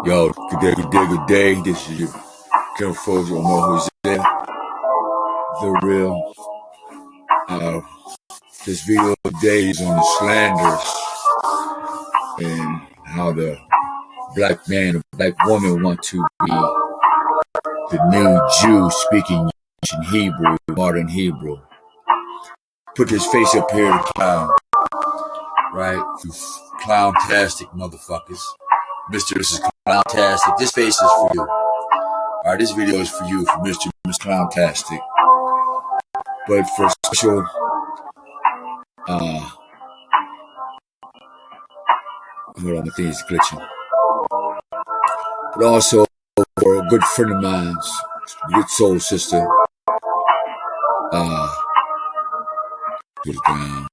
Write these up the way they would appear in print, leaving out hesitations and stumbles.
Yo, good day, good day, good day. This is your Kim Folks, Omar Jose, the real. This video today is on the Slanderers and how the black man or black woman want to be the new Jew speaking ancient Hebrew, modern Hebrew. Put his face up here to clown, right? You clown-tastic motherfuckers. Mr. This is clown-tastic. This face is for you. All right, this video is for you, for Mr. Miss Clown-tastic. But for special, hold on, my thing is glitching. But also for a good friend of mine, good soul sister, put it down.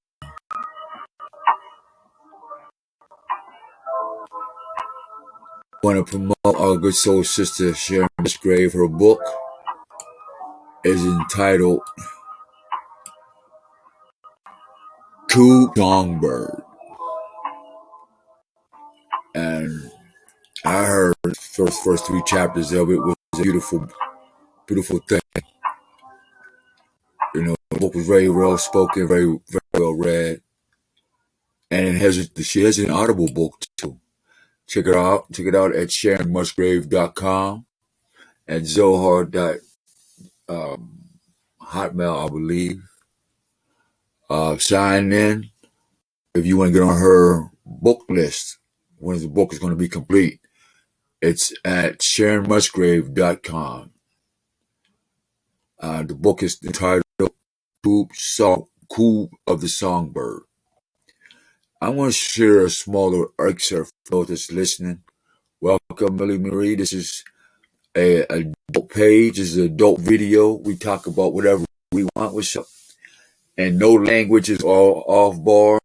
I want to promote our good soul sister Sharon Musgrave. Her book is entitled Songbird. And I heard the first 3 chapters of it was a beautiful, beautiful thing. You know, the book was very well spoken, very, very well read. And she has an audible book too. Check it out. Check it out at SharonMusgrave.com, at Zohar.hotmail, I believe. Sign in if you want to get on her book list when the book is going to be complete. It's at SharonMusgrave.com. The book is entitled Coup of the Songbird. I want to share a smaller excerpt for those that's listening. Welcome, Millie Marie. This is a adult page. This is an adult video. We talk about whatever we want. What's up? And no language is all off bar.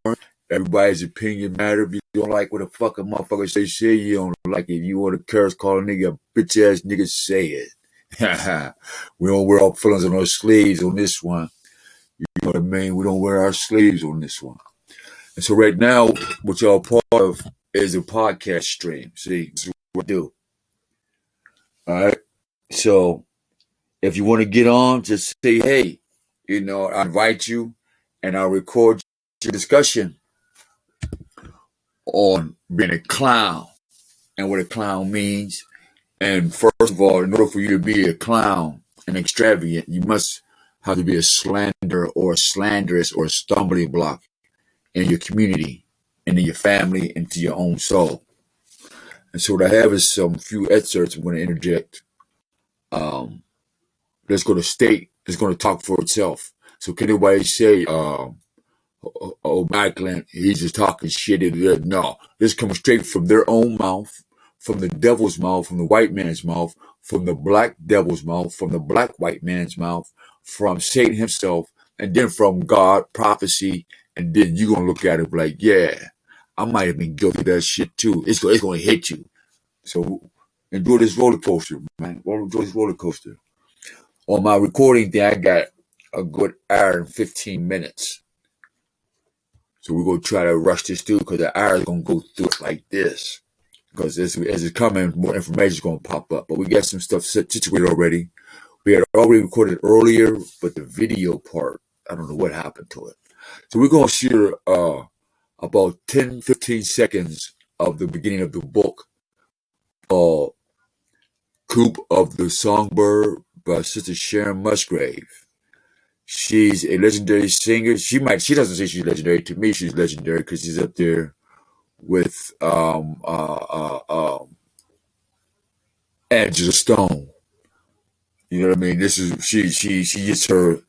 Everybody's opinion matter. If you don't like what the fuck a motherfucker say you don't like it. If you want to curse, call a nigga a bitch ass nigga, say it. We don't wear our feelings on our sleeves on this one. You know what I mean? We don't wear our sleeves on this one. And so right now, what y'all part of is a podcast stream. See, this is what we do. All right. So if you want to get on, just say, hey, you know, I invite you and I'll record your discussion on being a clown and what a clown means. And first of all, in order for you to be a clown and extravagant, you must have to be a slanderer or a slanderous or a stumbling block in your community and in your family and to your own soul. And so what I have is some few excerpts I'm going to interject. Let's go to state. It's going to talk for itself. So can anybody say, Backlund, he's just talking shit? No, this comes straight from their own mouth, from the devil's mouth, from the white man's mouth, from the black devil's mouth, from the black white man's mouth, from Satan himself, and then from God, prophecy, and then you're going to look at it like, yeah, I might have been guilty of that shit too. It's going to hit you. So enjoy this roller coaster, man. Enjoy this roller coaster. On my recording thing, I got a good hour and 15 minutes. So we're going to try to rush this through because the hour is going to go through it like this. Because as it's coming, more information is going to pop up. But we got some stuff situated already. We had already recorded earlier, but the video part, I don't know what happened to it. So we're going to share about 10, 15 seconds of the beginning of the book called Coup of the Songbird by Sister Sharon Musgrave. She's a legendary singer. She doesn't say she's legendary. To me, she's legendary because she's up there with Angela Stone. You know what I mean? This is she gets her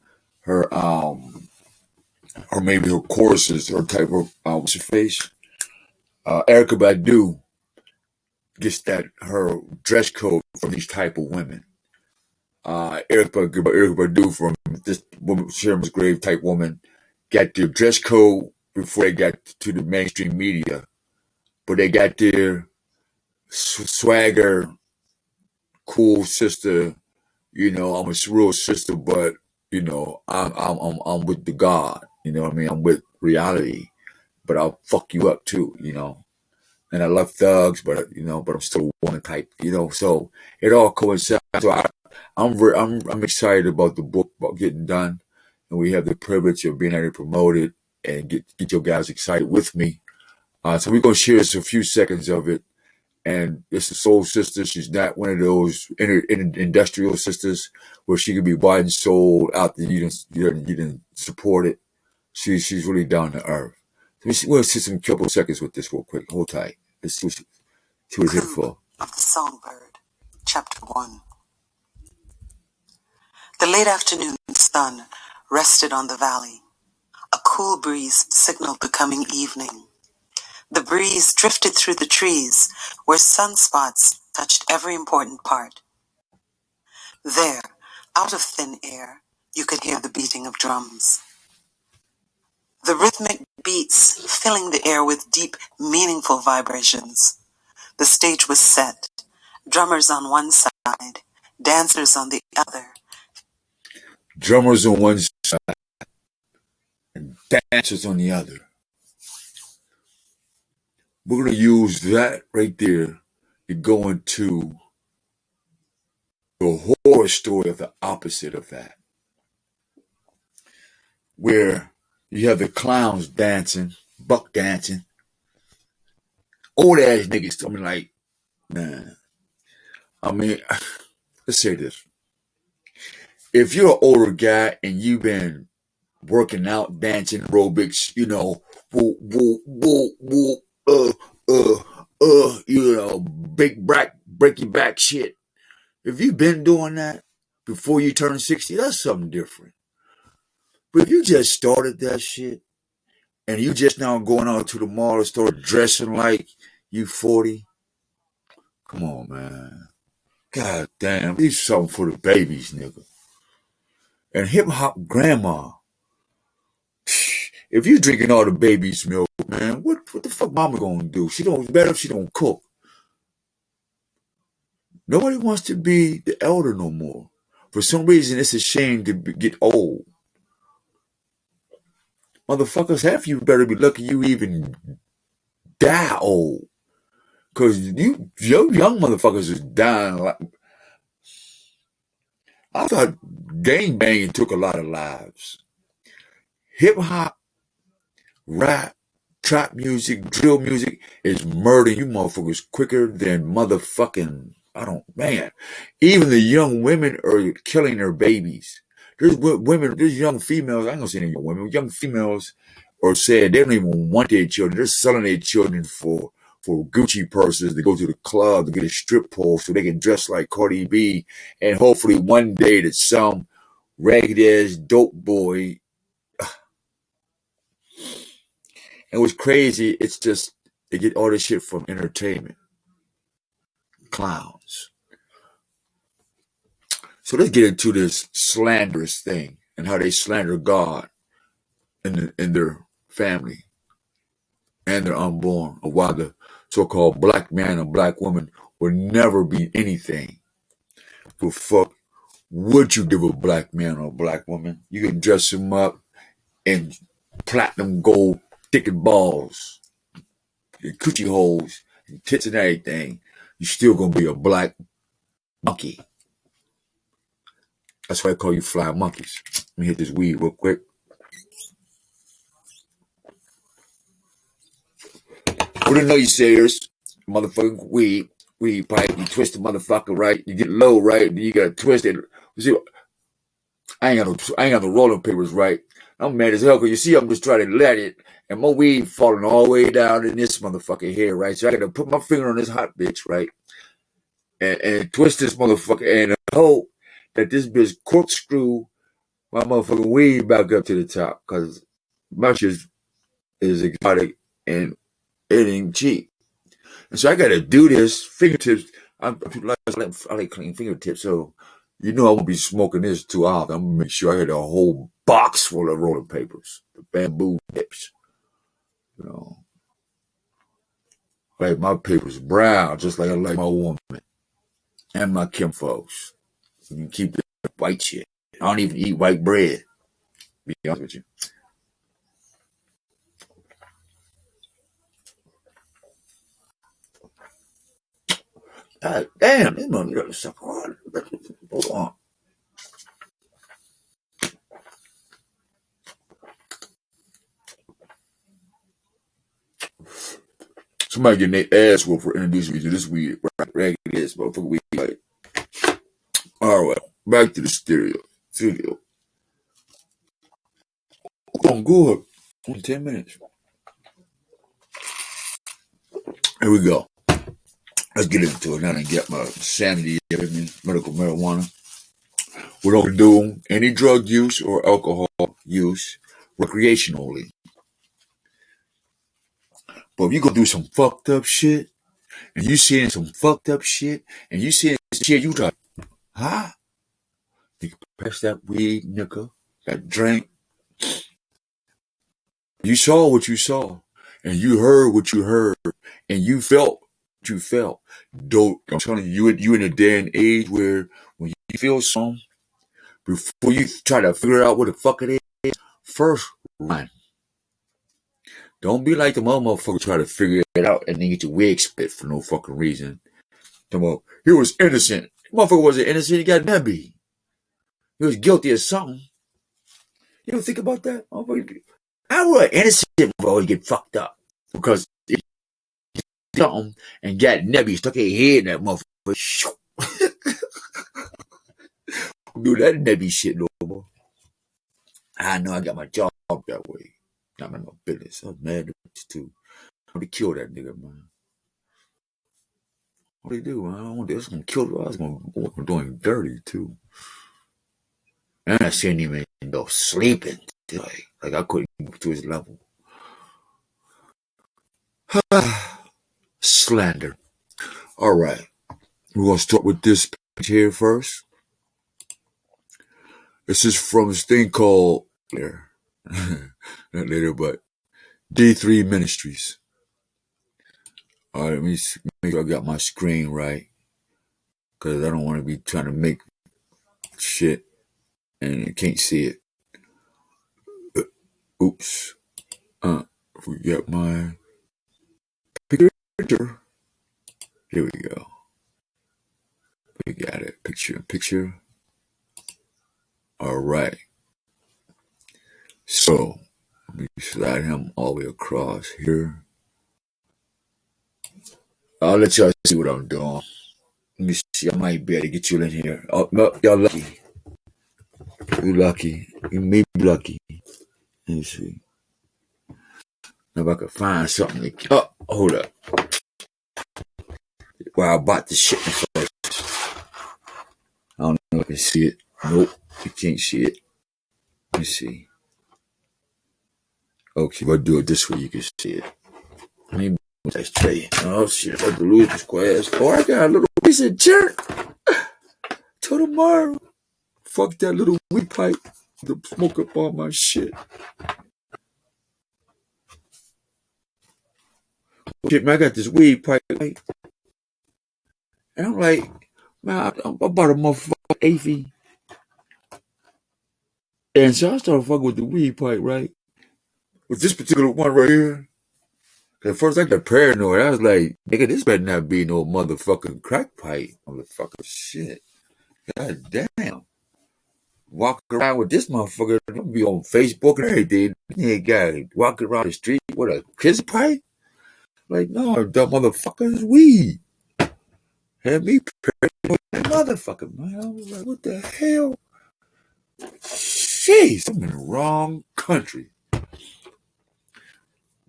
or maybe her choruses or type of what's her face? Erykah Badu gets her dress code from these type of women. Erykah Badu from this woman, Sharon Musgrave type woman, got their dress code before they got to the mainstream media, but they got their swagger, cool sister. You know, I'm a real sister, but you know, I'm with the God. You know what I mean? I'm with reality, but I'll fuck you up too, you know. And I love thugs, but but I'm still a woman type, you know. So it all coincides. So I'm excited about the book about getting done, and we have the privilege of being able to promote it and get your guys excited with me. So we're gonna share just a few seconds of it. And it's a soul sister. She's not one of those industrial sisters where she could be bought and sold out there. You didn't support it. She's really down to earth. We'll see some couple of seconds with this real quick. Hold tight. Let's see what it's here for. Of the Songbird, Chapter 1. The late afternoon sun rested on the valley. A cool breeze signaled the coming evening. The breeze drifted through the trees where sunspots touched every important part. There, out of thin air, you could hear the beating of drums. The rhythmic beats filling the air with deep, meaningful vibrations. The stage was set, drummers on one side, dancers on the other. Drummers on one side and dancers on the other. We're going to use that right there to go into the horror story of the opposite of that, where you have the clowns dancing, buck dancing, old ass niggas. I mean, like, man. I mean, let's say this: if you're an older guy and you've been working out, dancing aerobics, woo, woo, woo, woo, big breaking back shit. If you've been doing that before you turn 60, that's something different. But if you just started that shit and you just now going out to the mall and start dressing like you 40, come on, man. God damn, these something for the babies, nigga. And hip hop grandma. If you drinking all the baby's milk, man, what the fuck mama gonna do? She don't better if she don't cook. Nobody wants to be the elder no more. For some reason, it's a shame to get old. Motherfuckers, half you better be lucky you even die old. Cause your young motherfuckers is dying like. I thought gang banging took a lot of lives. Hip hop, rap, trap music, drill music is murdering you motherfuckers quicker than motherfucking, man. Even the young women are killing their babies. There's young females, I ain't gonna say any young women, young females are saying they don't even want their children. They're selling their children for Gucci purses to go to the club to get a strip pole so they can dress like Cardi B. And hopefully one day that some ragged ass dope boy. And what's crazy, it's just they get all this shit from entertainment. Clowns. So let's get into this slanderous thing and how they slander God in their family and their unborn, or why the so-called black man or black woman will never be anything. The fuck would you give a black man or a black woman? You can dress them up in platinum gold thicket balls, and coochie holes, and tits and everything. You're still gonna be a black monkey. That's why I call you fly monkeys. Let me hit this weed real quick. What do know you sayers? Motherfucking weed pipe. You twist the motherfucker right. You get low right. Then you gotta twist it. See, I ain't got no rolling papers right. I'm mad as hell because you see I'm just trying to let it, and my weed falling all the way down in this motherfucker here, right? So I gotta put my finger on this hot bitch, right? And twist this motherfucker and hope that this bitch corkscrew my motherfucking weed back up to the top, because my shit is exotic and it ain't cheap. And so I gotta do this fingertips. I like clean fingertips, so I won't be smoking this too often. I'm gonna make sure I had a whole box full of rolling papers, the bamboo tips. Like my paper's brown, just like I like my woman and my kinfolks. You can keep the white shit. I don't even eat white bread, to be honest with you. God damn, this motherfucker stuff hard. Hold on. Somebody getting their ass whooped for introducing me to this weed. Ragged ass motherfucker weed. Like, all right, back to the stereo. I'm good. In 10 minutes. Here we go. Let's get into it now and get my sanity, medical marijuana. We don't condone any drug use or alcohol use recreationally. But if you go do some fucked up shit, and you seeing some fucked up shit, and you seeing shit, you try, huh? You can press that weed, nigga, that drink. You saw what you saw, and you heard what you heard, and you felt what you felt. Don't, I'm telling you, you in a day and age where when you feel something, before you try to figure out what the fuck it is, first run. Don't be like the motherfucker try to figure it out and then get your wig split for no fucking reason. He was innocent. The motherfucker wasn't innocent, he got nebby. He was guilty of something. You don't think about that? How would an innocent motherfucker get fucked up? Because he did something and got nebby, stuck his head in that motherfucker. Do that nebby shit no more. I know I got my job that way. I'm in my business. I was mad at this too. I want to kill that nigga, man. What do you do, man? I was going to kill him. I was going to do him dirty too. And I seen him in the sleeping. Like I couldn't move to his level. Slander. All right. We're going to start with this page here first. This is from this thing called, not later, but D3 Ministries. All right, let me make sure I got my screen right. Because I don't want to be trying to make shit and you can't see it. Oops. Forget my picture. Here we go. We got it. Picture. All right. So, let me slide him all the way across here. I'll let y'all see what I'm doing. Let me see. I might be able to get you in here. Oh, no, y'all lucky. You lucky. You may be lucky. Let me see. If I could find something to... Oh, hold up. Well, I bought the shit first. I don't know if I can see it. Nope, you can't see it. Let me see. Okay, we'll do it this way you can see it. Maybe let's tell you. Oh shit, I'm about to lose the squares. Oh, I got a little piece of jerk. Till tomorrow. Fuck that little weed pipe. To smoke up all my shit. Shit, man, I got this weed pipe. Right? And I'm like, man, I bought a motherfucking AV. And so I started fucking with the weed pipe, right? With this particular one right here. At first I got paranoid. I was like, nigga, this better not be no motherfucking crack pipe. Motherfucking shit. God damn. Walk around with this motherfucker. I'll be on Facebook and everything. Yeah, guy walking around the street with a kiss pipe? Like, no, that motherfucker is weed. Had me paranoid motherfucker, man. I was like, what the hell? Jeez, I'm in the wrong country.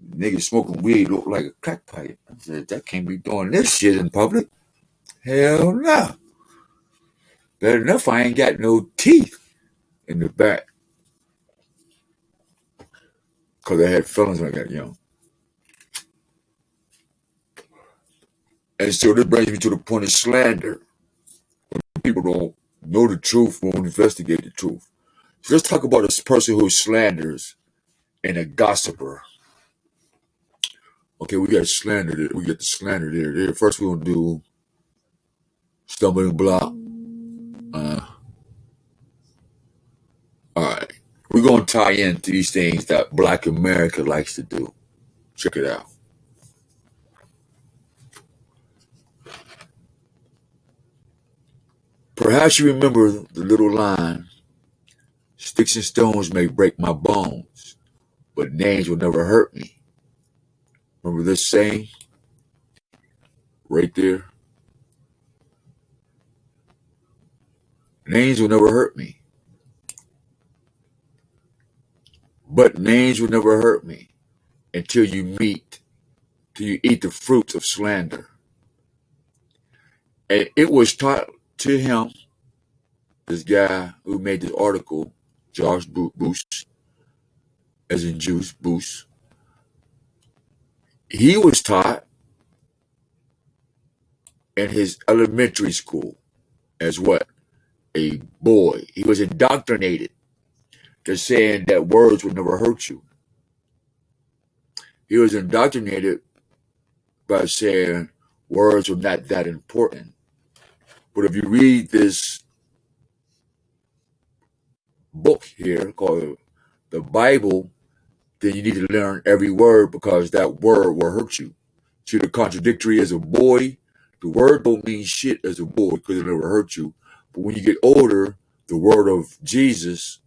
Niggas smoking weed look like a crack pipe. I said, that can't be doing this shit in public. Hell no. Better enough I ain't got no teeth in the back. Because I had feelings when I got young. And so this brings me to the point of slander. When people don't know the truth, won't investigate the truth. So let's talk about this person who slanders and a gossiper. Okay, we got slander. We got the slander there. First we're going to do stumbling block. All right. We're going to tie into these things that Black America likes to do. Check it out. Perhaps you remember the little line, sticks and stones may break my bones, but names will never hurt me. Remember this saying right there? Names will never hurt me. But names will never hurt me until you eat the fruits of slander. And it was taught to him, this guy who made this article, Josh Booth, as in Juice, Booth. He was taught in his elementary school as what? A boy. He was indoctrinated to saying that words would never hurt you. He was indoctrinated by saying words were not that important. But if you read this book here called the Bible, then you need to learn every word because that word will hurt you. See, the contradictory as a boy, the word don't mean shit as a boy because it never hurt you. But when you get older, the word of Jesus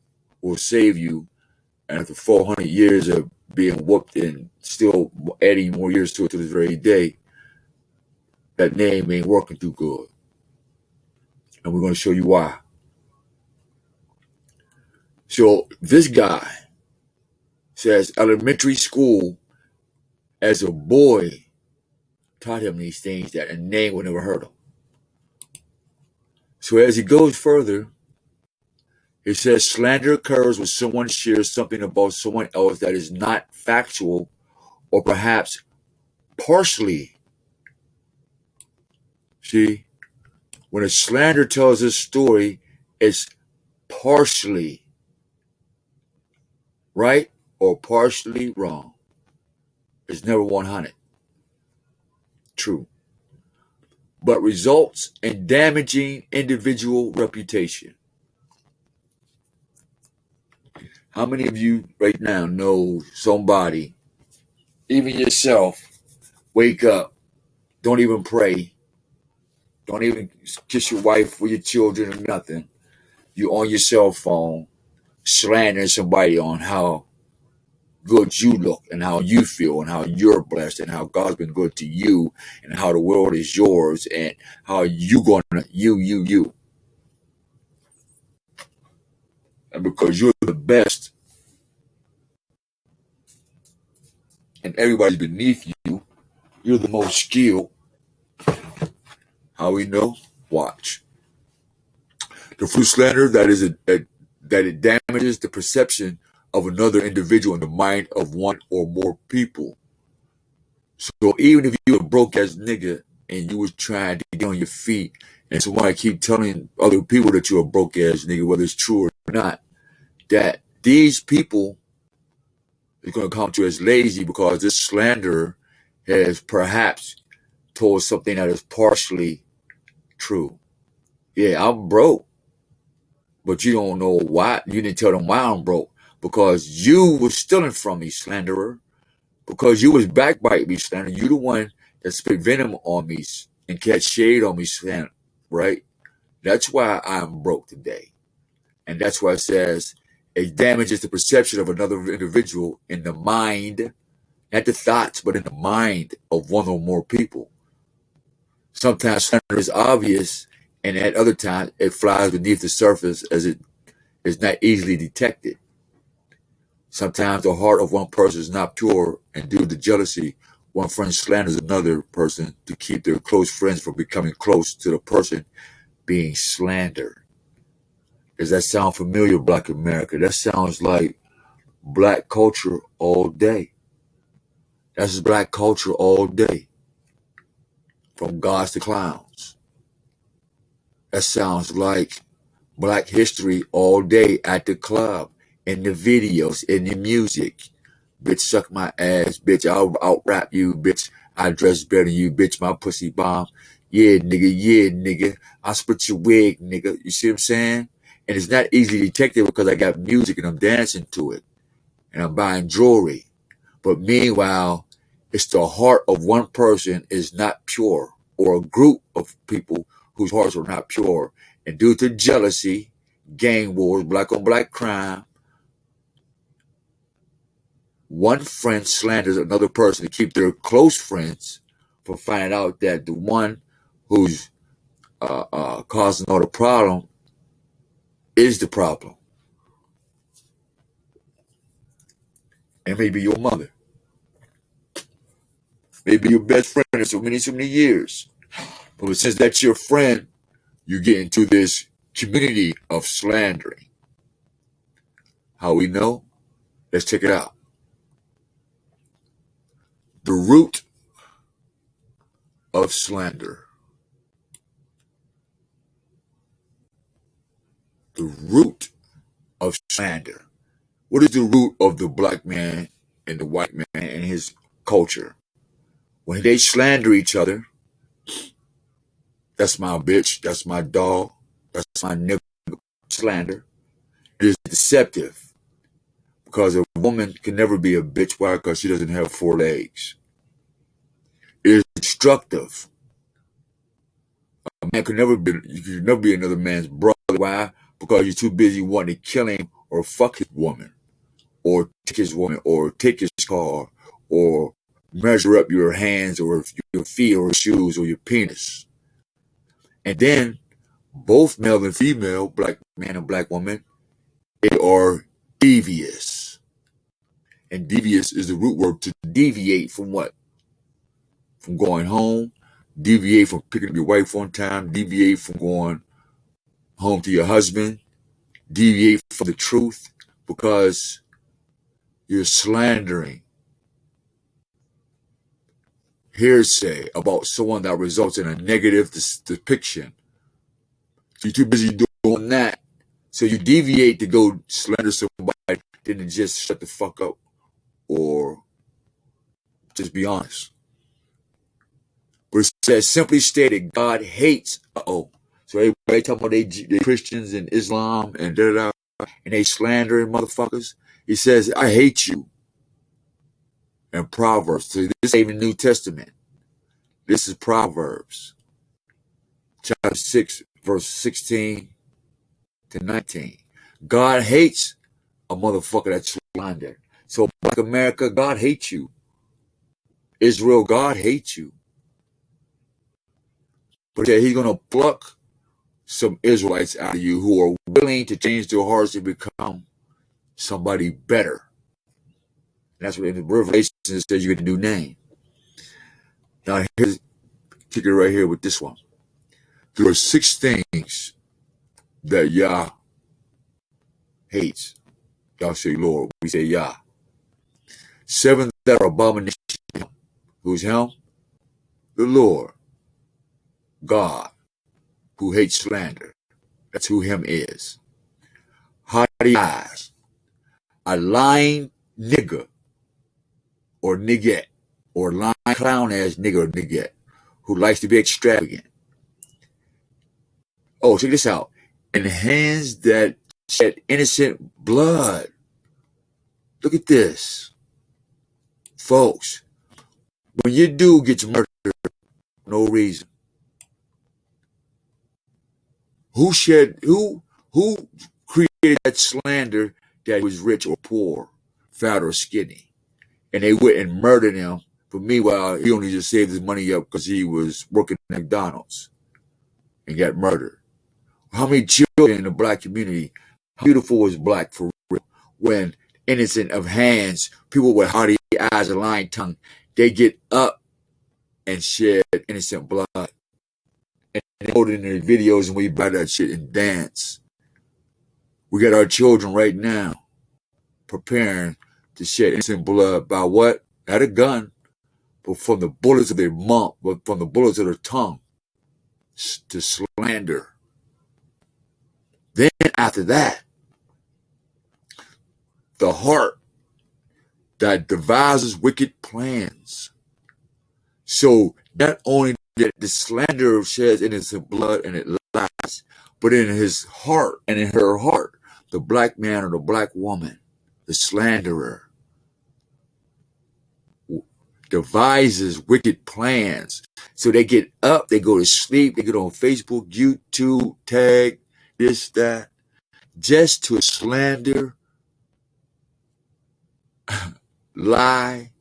will save you. And after 400 years of being whooped and still adding more years to it to this very day, that name ain't working too good. And we're going to show you why. So this guy says elementary school as a boy taught him these things that a name would never hurt him. So as he goes further, it says slander occurs when someone shares something about someone else that is not factual or perhaps partially. See, when a slander tells a story, it's partially right or partially wrong. It's never 100. True. But results in damaging individual reputation. How many of you right now know somebody, even yourself, wake up, don't even pray, don't even kiss your wife or your children or nothing. You on your cell phone, slandering somebody on how good you look and how you feel and how you're blessed and how God's been good to you and how the world is yours and how you gonna, you. And because you're the best and everybody's beneath you, you're the most skilled. How we know? Watch. The fruit slander, that it damages the perception of another individual in the mind of one or more people. So even if you were a broke ass nigga and you was trying to get on your feet and somebody keep telling other people that you're a broke ass nigga, whether it's true or not, that these people is going to come to as lazy because this slanderer has perhaps told something that is partially true. Yeah, I'm broke. But you don't know why. You didn't tell them why I'm broke. Because you was stealing from me, slanderer. Because you was backbiting me, slanderer. You the one that spit venom on me and catch shade on me, slanderer. Right? That's why I'm broke today. And that's why it says it damages the perception of another individual in the mind, not the thoughts, but in the mind of one or more people. Sometimes slander is obvious, and at other times it flies beneath the surface as it is not easily detected. Sometimes the heart of one person is not pure, and due to jealousy, one friend slanders another person to keep their close friends from becoming close to the person being slandered. Does that sound familiar, Black America? That sounds like Black culture all day. That's Black culture all day. From gods to clowns. That sounds like Black history all day at the club, in the videos, in the music. Bitch, suck my ass. Bitch, I'll out-rap you. Bitch, I dress better than you. Bitch, my pussy bomb. Yeah, nigga. Yeah, nigga. I'll split your wig, nigga. You see what I'm saying? And it's not easily detected because I got music and I'm dancing to it. And I'm buying jewelry. But meanwhile, it's the heart of one person is not pure, or a group of people whose hearts are not pure. And due to jealousy, gang wars, black on black crime, one friend slanders another person to keep their close friends from finding out that the one who's causing all the problem is the problem. And maybe your mother. Maybe your best friend for so many years. But since that's your friend, you get into this community of slandering. How we know? Let's check it out. The root of slander. The root of slander. What is the root of the black man and the white man and his culture? When they slander each other, that's my bitch, that's my dog, that's my nigga, slander. It is deceptive because a woman can never be a bitch. Why? Because she doesn't have 4 legs. It is destructive. A man you can never be another man's brother. Why? Because you're too busy wanting to kill him or fuck his woman, or take his woman, or take his car, or measure up your hands or your feet or shoes or your penis. And then both male and female, black man and black woman, they are devious. And devious is the root word to deviate from what? From going home, deviate from picking up your wife on time, deviate from going home to your husband, deviate from the truth because you're slandering hearsay about someone that results in a negative depiction. So you're too busy doing that. So you deviate to go slander somebody, then just shut the fuck up or just be honest. But it says, simply stated, God hates, So everybody talking about they Christians and Islam and da-da-da, and they slandering motherfuckers. He says, I hate you. And Proverbs. So this ain't even New Testament. This is Proverbs. Chapter 6, verse 16 to 19. God hates a motherfucker that's slandered. So Black America, God hates you. Israel, God hates you. But he's going to pluck some Israelites out of you who are willing to change their hearts and become somebody better. And that's what in the Revelation it says you get a new name. Now here's kick it right here with this one. There are 6 things that Yah hates. Y'all say Lord, we say Yah. 7 that are abomination. Who's him? The Lord. God, who hates slander. That's who him is. Haughty eyes. A lying nigger or niggette, or lying clown ass nigger or niggette who likes to be extravagant. Oh, check this out. And hands that shed innocent blood. Look at this. Folks, when your dude gets murdered for no reason, who created that slander that he was rich or poor, fat or skinny? And they went and murdered him. But meanwhile, he only just saved his money up because he was working at McDonald's and got murdered. How many children in the black community, how beautiful was black for real? When innocent of hands, people with haughty eyes and lying tongue, they get up and shed innocent blood. And they hold it in their videos and we buy that shit and dance. We got our children right now preparing to shed innocent blood by what? Not a gun, but from the bullets of their mouth, but from the bullets of their tongue to slander. Then after that, the heart that devises wicked plans. So not only that the slanderer sheds innocent blood and it lies, but in his heart and in her heart, the black man or the black woman, the slanderer, devises wicked plans. So they get up, they go to sleep, they get on Facebook, YouTube, tag, this, that, just to slander, lie,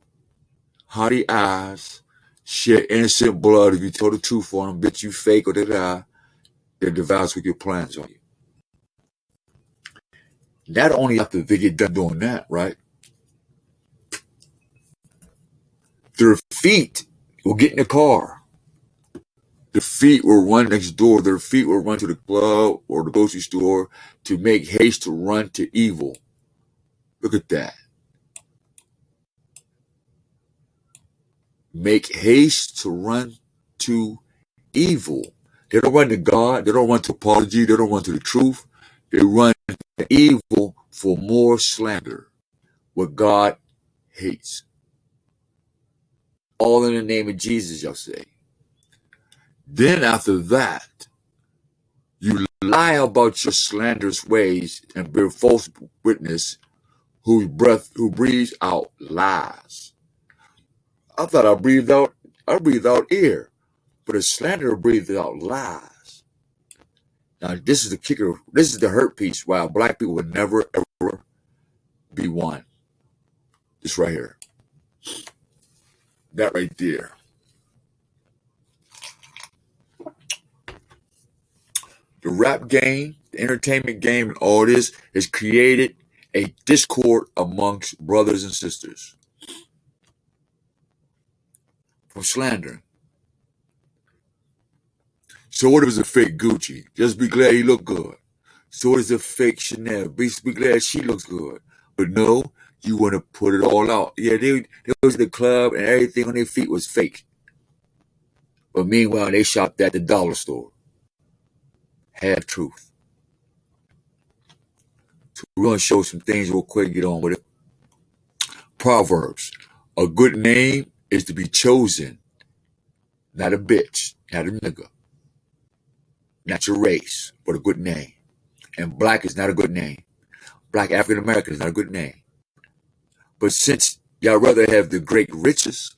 haughty eyes, shed innocent blood. If you tell the truth on them, bitch, you fake or they devise wicked plans on you. Not only after they get done doing that, right? Their feet will get in the car. Their feet will run next door. Their feet will run to the club or the grocery store to make haste to run to evil. Look at that. Make haste to run to evil. They don't run to God. They don't run to apology. They don't run to the truth. They run to evil for more slander, what God hates. All in the name of Jesus, y'all say. Then after that, you lie about your slanderous ways and bear false witness, who breathes out lies. I thought I breathed out air, but a slanderer breathes out lies. Now this is the kicker. This is the hurt piece. Why black people would never ever be one. This right here. That right there. The rap game, the entertainment game, and all this has created a discord amongst brothers and sisters from slandering. So what if it's a fake Gucci? Just be glad he look good. So what is a fake Chanel? Be glad she looks good. But no, you want to put it all out. Yeah, they was to the club and everything on their feet was fake. But meanwhile, they shopped at the dollar store. Half truth. So we're going to show some things real quick, get on with it. Proverbs. A good name is to be chosen, not a bitch, not a nigga, not your race, but a good name. And black is not a good name. Black African American is not a good name. But since y'all rather have the great riches,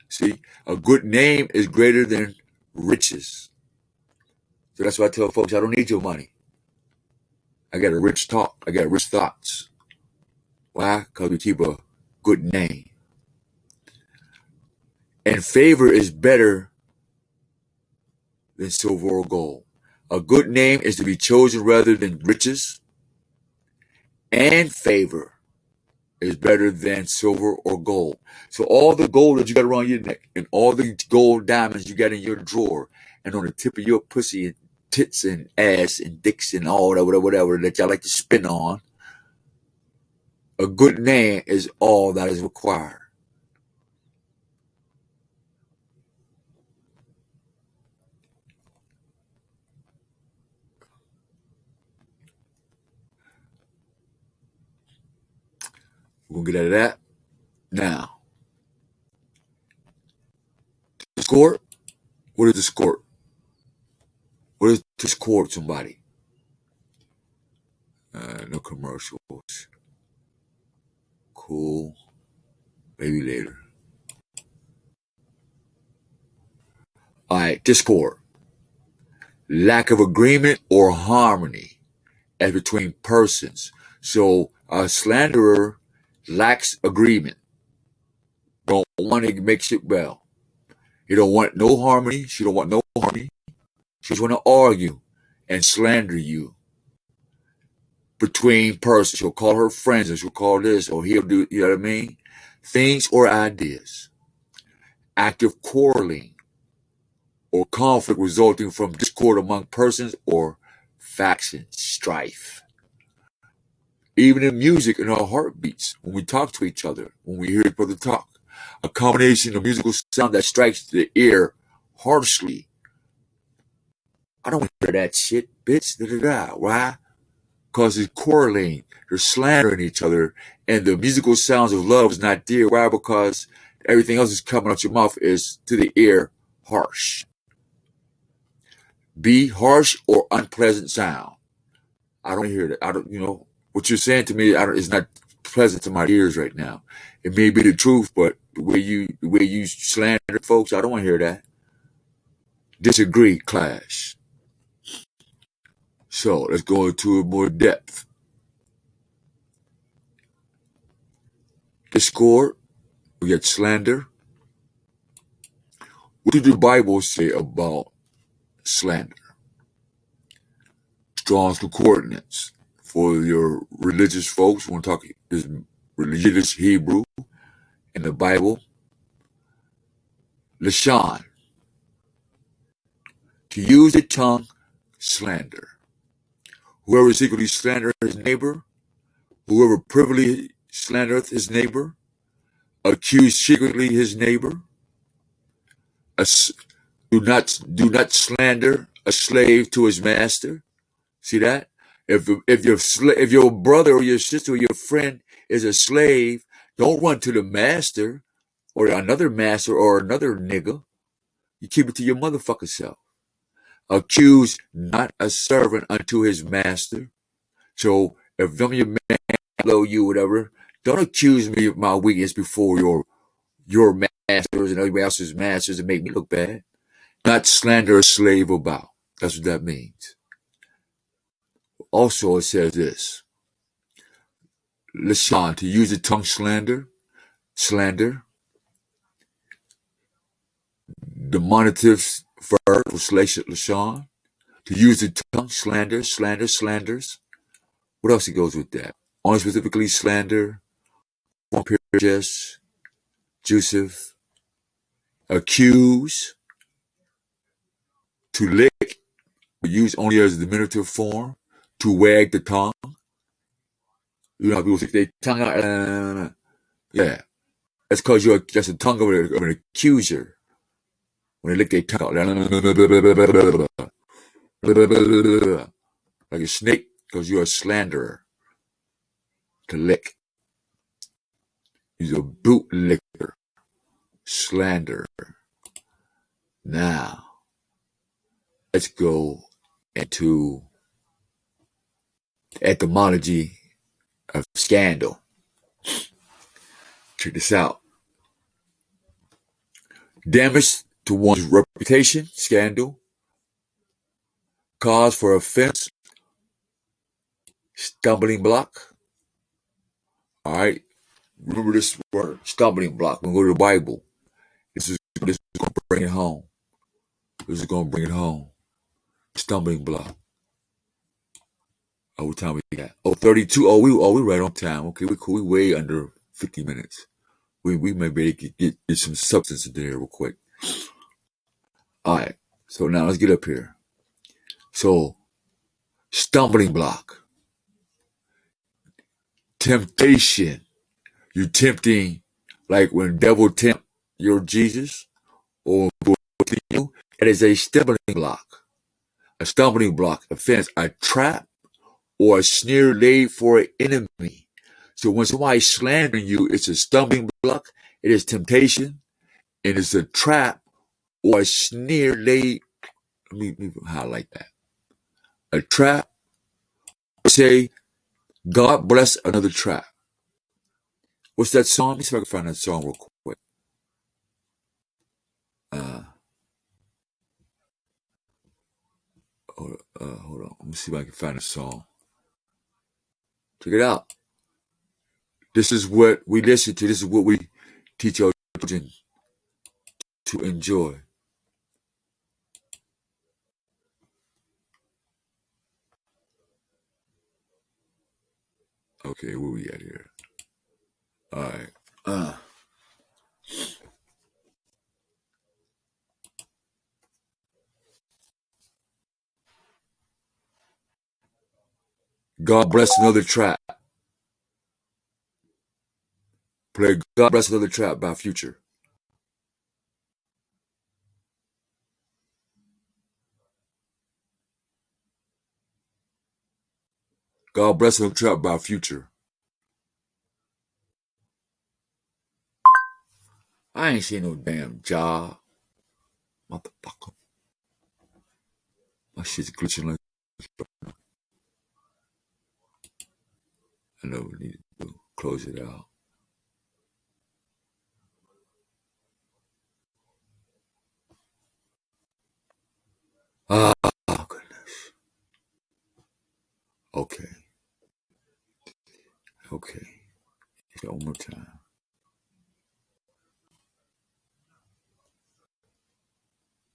see, a good name is greater than riches. So that's why I tell folks, I don't need your money. I got a rich talk. I got rich thoughts. Why? Because we keep a good name. And favor is better than silver or gold. A good name is to be chosen rather than riches. And favor is better than silver or gold. So all the gold that you got around your neck and all the gold diamonds you got in your drawer and on the tip of your pussy and tits and ass and dicks and all that, whatever that y'all like to spin on, a good name is all that is required. We're going to get out of that. Now, discord. What is discord? What is discord somebody? No commercials. Cool. Maybe later. All right, discord. Lack of agreement or harmony as between persons. So a slanderer lacks agreement. Don't want to make shit well. He don't want no harmony. She don't want no harmony. She just want to argue and slander you between persons. She'll call her friends and she'll call this or he'll do, you know what I mean? Things or ideas. Active quarreling or conflict resulting from discord among persons or faction strife. Even in music and our heartbeats, when we talk to each other, when we hear each other talk, a combination of musical sound that strikes the ear harshly. I don't want to hear that shit, bitch. Why? Because it's quarreling, they're slandering each other, and the musical sounds of love is not there. Why? Because everything else is coming out your mouth is to the ear harsh. Be harsh or unpleasant sound. I don't hear that. I don't, what you're saying to me is not pleasant to my ears right now. It may be the truth, but the way you slander folks. I don't want to hear that. Disagree, clash. So let's go into more depth. Discord, we get slander. What did the Bible say about slander? Strong's Concordance. For your religious folks, we want to talk this religious Hebrew in the Bible. Lashon, to use the tongue, slander. Whoever secretly slandereth his neighbor, whoever privily slandereth his neighbor, accuse secretly his neighbor. Do not slander a slave to his master. See that? If your brother or your sister or your friend is a slave, don't run to the master or another master or another nigga. You keep it to your motherfucking self. Accuse not a servant unto his master. So if them your man below you, whatever, don't accuse me of my weakness before your masters and everybody else's masters and make me look bad. Not slander a slave about. That's what that means. Also, it says this. Lashon, to use the tongue slander. The monative verb was Lashon. To use the tongue, slanders. What else it goes with that? Only specifically slander, one period, Joseph, accuse, to lick, used only as a diminutive form, to wag the tongue. You know how people stick their tongue out, yeah. That's because that's the tongue of an accuser. When they lick their tongue out, like a snake, because you're a slanderer. To lick. He's a bootlicker. Slander. Now, let's go into the etymology of scandal. Check this out. Damage to one's reputation, scandal. Cause for offense, stumbling block. All right. Remember this word, stumbling block. When we go to the Bible, this is going to bring it home. This is going to bring it home. Stumbling block. Oh, what time we got? Oh, 32. We right on time. Okay, we cool. We way under 50 minutes. We may be able to get some substance in there real quick. All right. So now let's get up here. So, stumbling block. Temptation. You're tempting, like when devil tempt your Jesus or you. It is a stumbling block. A stumbling block, offense, a trap, or a snare laid for an enemy. So when somebody's slandering you, it's a stumbling block, it is temptation, and it's a trap or a snare laid. Let me highlight that. A trap, say, God bless another trap. What's that song? Let me see if I can find that song real quick. Hold on. Let me see if I can find a song. Check it out. This is what we listen to. This is what we teach our children to enjoy. Okay, where we at here? All right. God bless another trap. Play God bless another trap by Future. God bless another trap by Future. I ain't seen no damn job. Motherfucker. My shit's glitching like I know we need to close it out. one more time.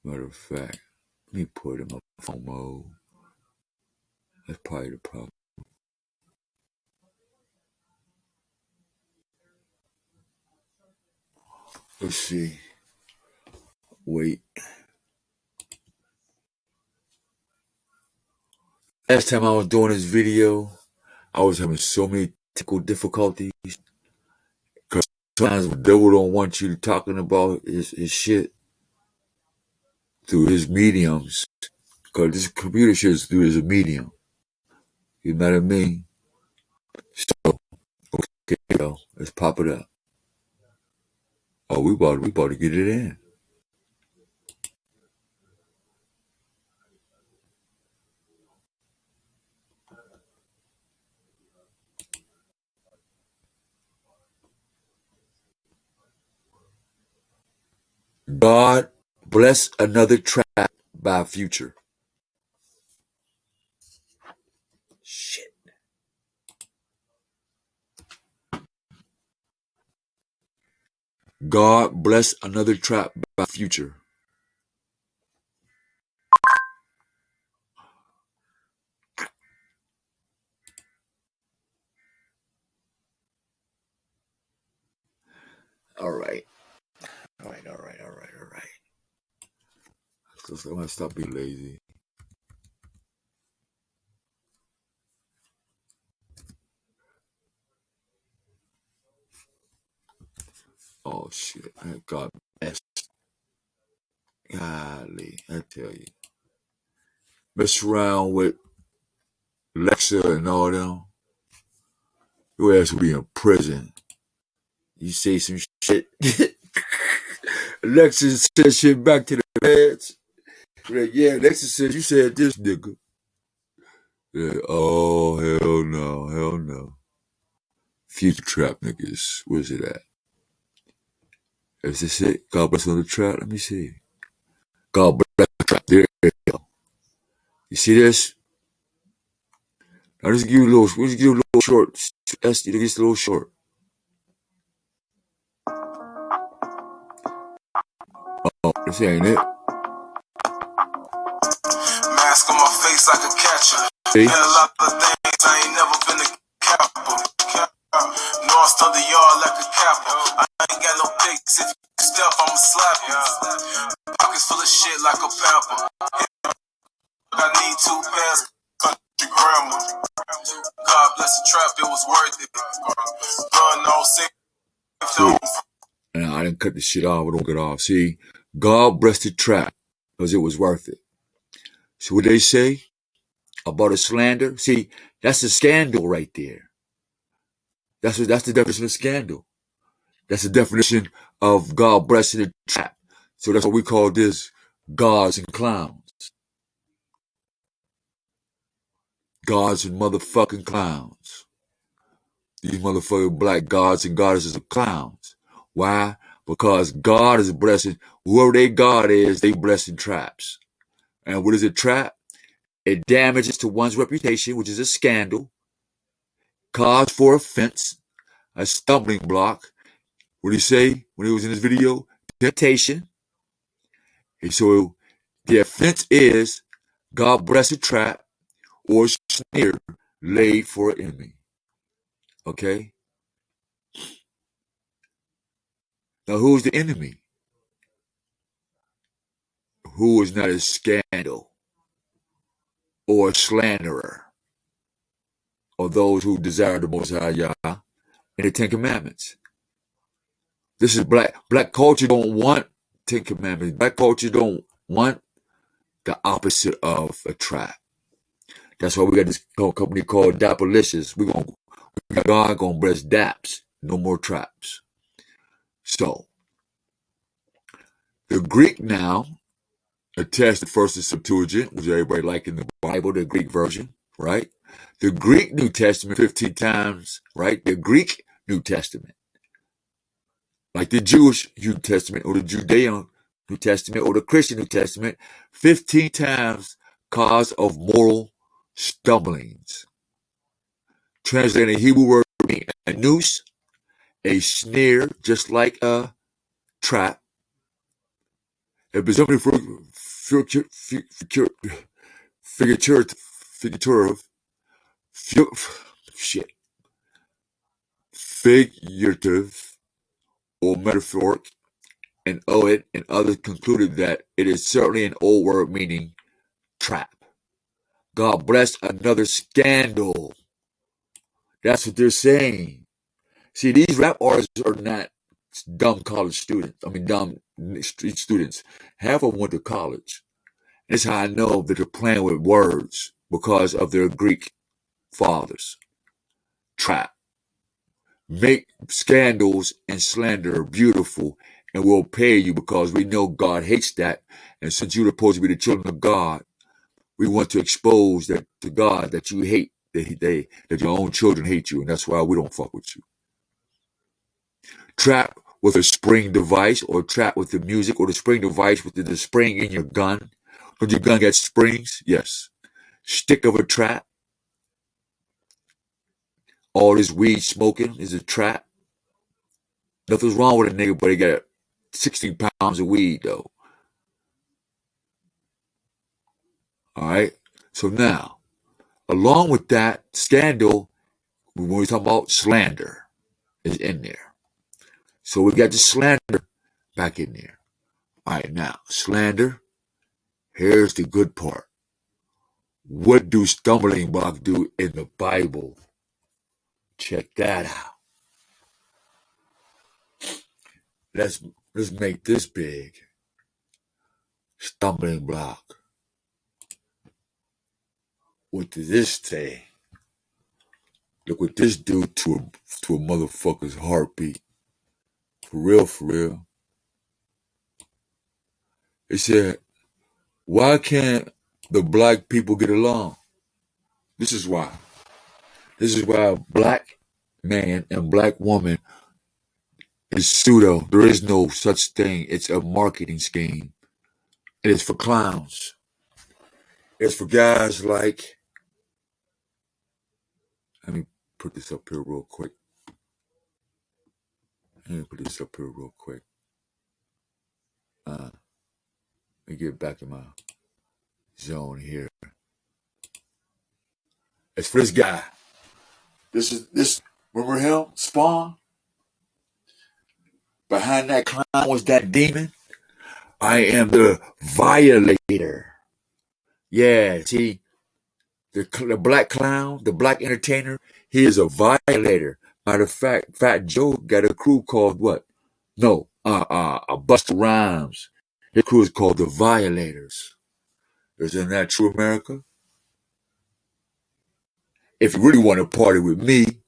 Matter of fact, let me put it in my phone mode. That's probably the problem. Let's see. Wait. Last time I was doing this video, I was having so many technical difficulties. Because sometimes the devil don't want you talking about his shit through his mediums. Because this computer shit is through his medium. You know what I mean? So, okay, yo, let's pop it up. Oh, we about to get it in. God bless another trap by Future. Shit. God bless another trap by Future. All right. So I'm gonna stop being lazy. Oh shit. God bless. Golly, I tell you. Mess around with Lexa and all them. Your ass will be in prison. You say some shit. Lexa said shit back to the feds. Like, yeah, Lexa said you said this, nigga. Yeah, oh, hell no. Future trap niggas. Where's it at? Is this it? God bless another trap? Let me see. God bless the trap. There you go. You see this? I'll just give you a little short. Just a little short. Oh, this ain't it. Mask on my face, I can catch her. See? Been a lot of things, I ain't never been a capper. Lost on the yard like a capper. I ain't got no pics. If you step, I'ma slap you. Pockets full of shit like a pamper. I need 2 pairs of country grammar. God bless the trap, it was worth it. Run all safe. And I didn't cut the shit off. I don't get off. See, God bless the trap because it was worth it. See what they say about a slander? See, that's a scandal right there. That's the definition of scandal. That's the definition of God blessing the trap. So that's what we call this gods and clowns. Gods and motherfucking clowns. These motherfucking black gods and goddesses are clowns. Why? Because God is blessing, whoever their God is, they blessing traps. And what is a trap? It damages to one's reputation, which is a scandal, cause for offense, a stumbling block. What did he say when he was in his video? Temptation. And so the offense is God bless a trap or snare laid for an enemy. Okay? Now who's the enemy? Who is not a scandal or a slanderer, or those who desire the Most High Yah in the Ten Commandments. This is black culture don't want Ten Commandments. Black culture don't want the opposite of a trap. That's why we got this company called Dapalicious. God gonna bless daps, no more traps. So the Greek now attested first to Septuagint, which everybody like in the Bible, the Greek version, right? The Greek New Testament 15 times, right? The Greek New Testament. Like the Jewish New Testament or the Judean New Testament or the Christian New Testament, 15 times cause of moral stumblings. Translating the Hebrew word meaning anus a snare, just like a trap. A presumably figurative or metaphoric, and Oed and others concluded that it is certainly an old word meaning trap. God bless another scandal. That's what they're saying. See, these rap artists are not dumb college students. I mean, dumb street students. Half of them went to college. That's how I know that they're playing with words because of their Greek fathers. Trap. Make scandals and slander beautiful, and we'll pay you because we know God hates that. And since you're supposed to be the children of God, we want to expose that to God that you hate, that your own children hate you, and that's why we don't fuck with you. Trap with a spring device, or trap with the music, or the spring device with the spring in your gun. Don't your gun got springs? Yes. Stick of a trap. All this weed smoking is a trap. Nothing's wrong with a nigga, but he got 16 pounds of weed, though. All right? So now, along with that, scandal, when we talk about slander, is in there. So we got the slander back in there. All right, now, slander, here's the good part. What do stumbling blocks do in the Bible? Check that out. Let's make this big. Stumbling block. What does this say? Look what this do to a motherfucker's heartbeat. For real, for real. It said, why can't the black people get along? This is why. This is why a black man and black woman is pseudo. There is no such thing. It's a marketing scheme. It is for clowns. It's for guys like, let me put this up here real quick. Let me get back in my zone here. It's for this guy. This. Remember him? Spawn? Behind that clown was that demon. I am the violator. Yeah, see, the black clown, the black entertainer, he is a violator. Matter of fact, Fat Joe got a crew called what? No, Busta Rhymes. His crew is called the Violators. Isn't that true, America? If you really want to party with me,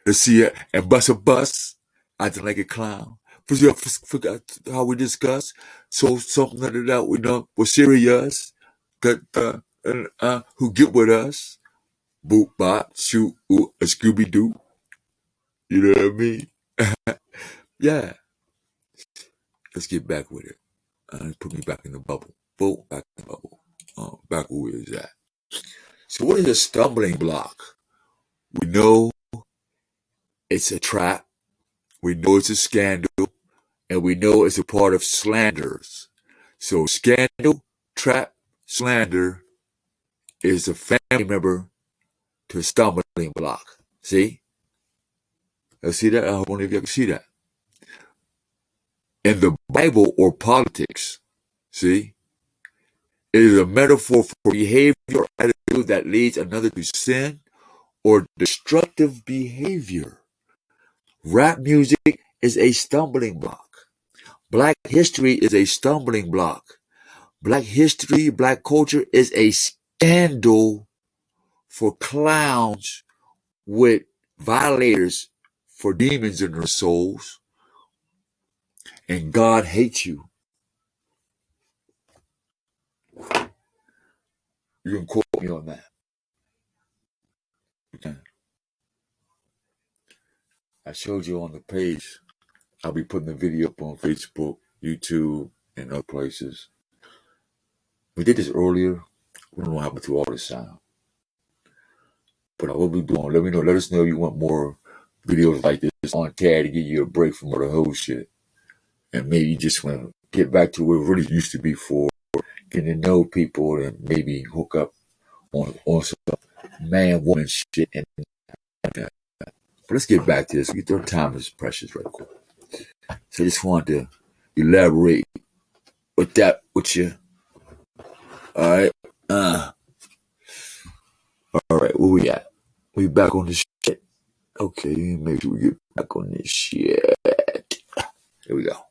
let's see it and bust a bus, acting like a clown. Forgot how we discussed. So something that we know was serious. Who get with us? Boop bop, shoot, ooh, a Scooby Doo. You know what I mean? Yeah. Let's get back with it. Put me back in the bubble. Boom, back in the bubble. Back where is that? So what is a stumbling block? We know it's a trap. We know it's a scandal. And we know it's a part of slanders. So scandal, trap, slander is a family member to a stumbling block. See? I see that? I hope one of you can see that. In the Bible or politics, see? It is a metaphor for behavior or attitude that leads another to sin or destructive behavior. Rap music is a stumbling block. Black history is a stumbling block. Black history, black culture is a scandal for clowns with violators for demons in their souls. And God hates you. You can quote me on that. You can. I showed you on the page. I'll be putting the video up on Facebook, YouTube, and other places. We did this earlier. We don't know what happened to all this sound. But I will be doing. Let me know. Let us know if you want more videos like this on TAD to give you a break from all the whole shit. And maybe you just want to get back to where it really used to be for getting to know people and maybe hook up on some man-woman shit. But let's get back to this. Our time is precious right quick. So I just wanted to elaborate with that with you. All right. All right, where we at? We back on this shit. Okay, make sure we get back on this shit. Here we go.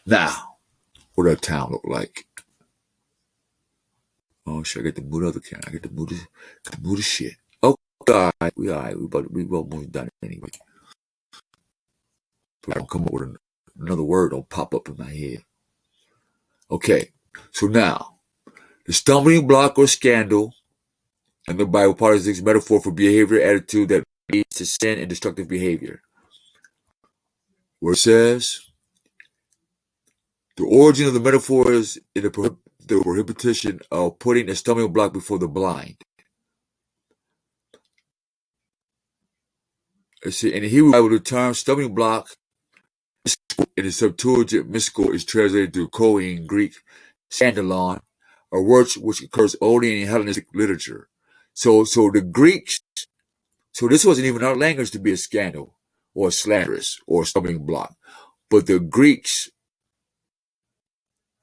Now, what does town look like? Oh shit, I get the mood of the camera. I get the mood of shit. Oh God, we alright. We almost done it anyway. I don't come up with another word. Don't pop up in my head. Okay, so now the stumbling block or scandal, and the Bible politics metaphor for behavior, attitude that leads to sin and destructive behavior. Where it says the origin of the metaphor is in the prohibition of putting a stumbling block before the blind. In the Hebrew Bible, the term stumbling block in the Septuagint mystical is translated to koine in Greek, scandalon, a word which occurs only in Hellenistic literature. So the Greeks, so this wasn't even our language to be a scandal or a slanderous or a stumbling block. But the Greeks,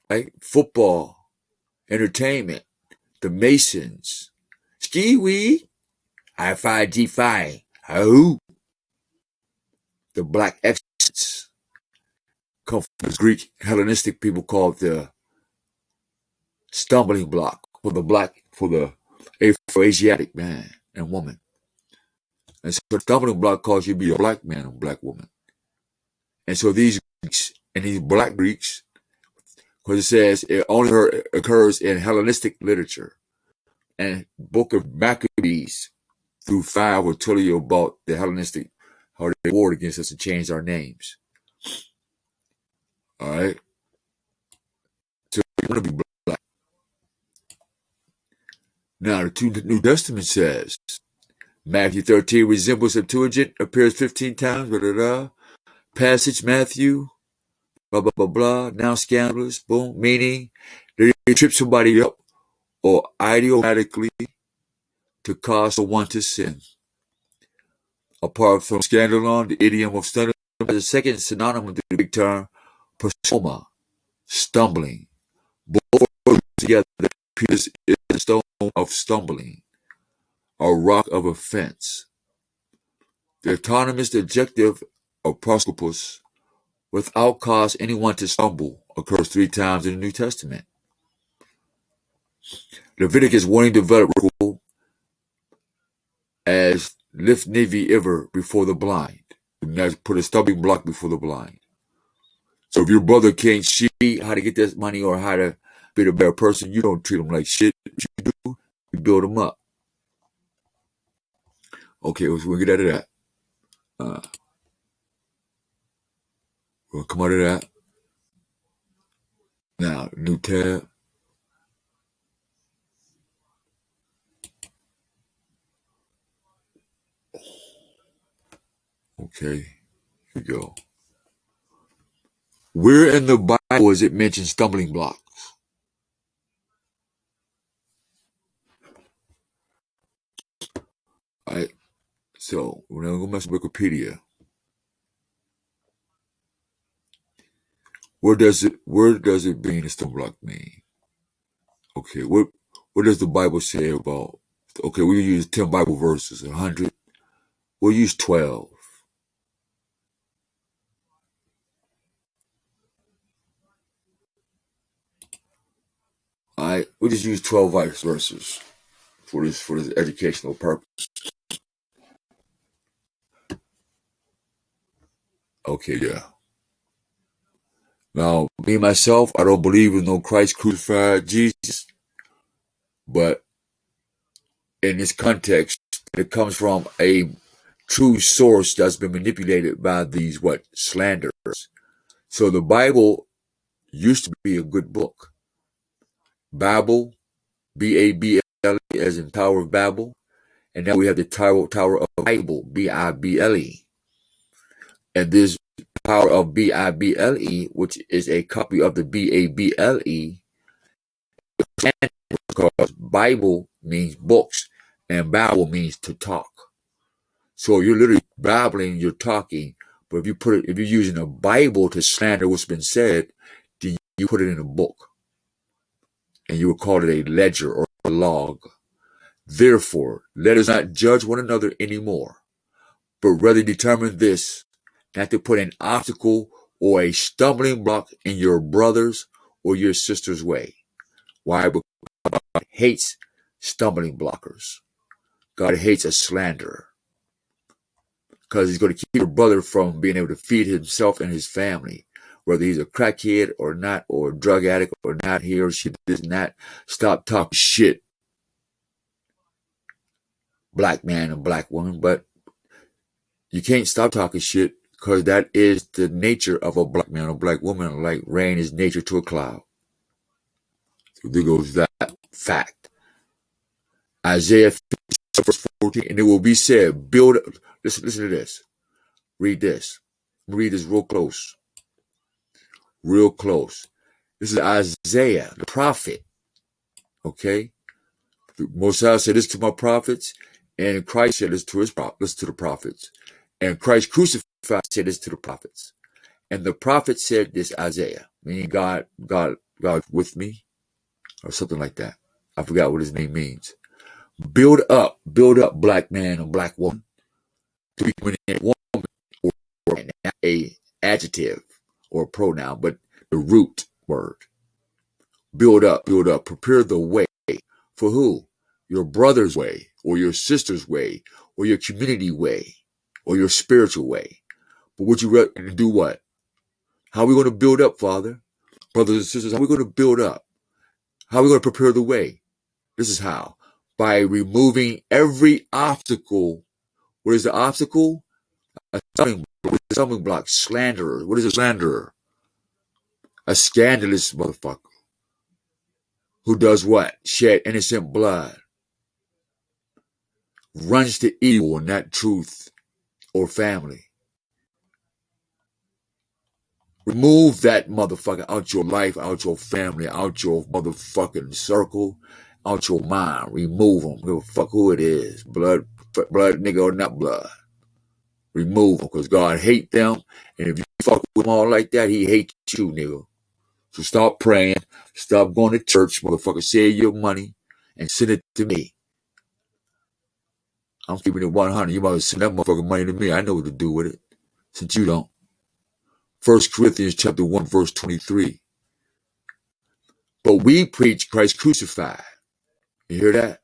right, football, entertainment, the Masons, ski-wee, I-5, G5, oh, the black exits come from the Greek Hellenistic people called the stumbling block for the Asiatic man and woman. And so the stumbling block calls you to be a black man and black woman. And so these Greeks and these black Greeks, because it says it only occurs in Hellenistic literature. And Book of Maccabees through 5 will tell you about the Hellenistic, how they warred against us and changed our names. All right? So you want to be black. Now, the New Testament says, Matthew 13 resembles Septuagint, appears 15 times, blah, blah, blah. Passage, Matthew, blah, blah, blah, blah. Now scandalous, boom, meaning they trip somebody up or idiomatically to cause someone to sin. Apart from scandalon, the idiom of stumbling is a second synonym to the Greek term prosoma, stumbling. Both words together appears is the stone of stumbling, a rock of offense. The autonomous adjective of prosopos, without cause anyone to stumble, occurs 3 times in the New Testament. Leviticus warning developed rule as lift nevi ever before the blind. And that's put a stumbling block before the blind. So if your brother can't see how to get this money or how to be a better person, you don't treat him like shit. What you do, you build him up. Okay, we'll get out of that. We'll come out of that. Now, new tab. Okay, here we go. Where in the Bible is it mentioned stumbling blocks? All right, so we're going to mess with Wikipedia. Where does it being a stumbling block mean? Okay, what does the Bible say about? Okay, we use 10 Bible verses, 100. We'll use 12. All right, we'll just use 12 verses for this educational purpose. Okay, yeah. Now, me myself, I don't believe in no Christ crucified Jesus, but in this context, it comes from a true source that's been manipulated by these slanderers. So the Bible used to be a good book. Bible, B-A-B-L-E, as in Tower of Babel. And now we have the Tower of Bible, B-I-B-L-E. And this power of Bible, which is a copy of the Bable, because Bible means books and Bible means to talk. So you're literally babbling, you're talking. But if you're using a Bible to slander what's been said, then you put it in a book. And you would call it a ledger or a log. Therefore, let us not judge one another anymore, but rather determine this, not to put an obstacle or a stumbling block in your brother's or your sister's way. Why? Because God hates stumbling blockers. God hates a slanderer. Because he's going to keep your brother from being able to feed himself and his family. Whether he's a crackhead or not, or a drug addict or not, he or she does not. Stop talking shit, black man and black woman. But you can't stop talking shit, because that is the nature of a black man or black woman, like rain is nature to a cloud. So there goes that fact. Isaiah 57, verse 14, and it will be said, build, listen to this. Read this. Read this real close. Real close. This is Isaiah, the prophet. Okay? Mosiah said this to my prophets, and Christ said this to his prophets. Listen to the prophets. And Christ crucified said this to the prophets. And the prophet said this, Isaiah, meaning God with me, or something like that. I forgot what his name means. Build up, black man and black woman, to become a woman, or a adjective or a pronoun, but the root word. Build up, prepare the way. For who? Your brother's way, or your sister's way, or your community way, or your spiritual way. But would you rather do what? How are we going to build up, Father? Brothers and sisters, how are we going to build up? How are we going to prepare the way? This is how. By removing every obstacle. What is the obstacle? A stumbling block. Slanderer. What is a slanderer? A scandalous motherfucker. Who does what? Shed innocent blood. Runs to evil and not truth or family. Remove that motherfucker out your life, out your family, out your motherfucking circle, out your mind. Remove them. Give a fuck who it is. Blood nigga or not blood. Remove them, because God hate them. And if you fuck with them all like that, he hates you, nigga. So stop praying. Stop going to church, motherfucker. Save your money and send it to me. I'm keeping it 100. You might send that motherfucking money to me. I know what to do with it, since you don't. 1 Corinthians chapter 1, verse 23. But we preach Christ crucified. You hear that?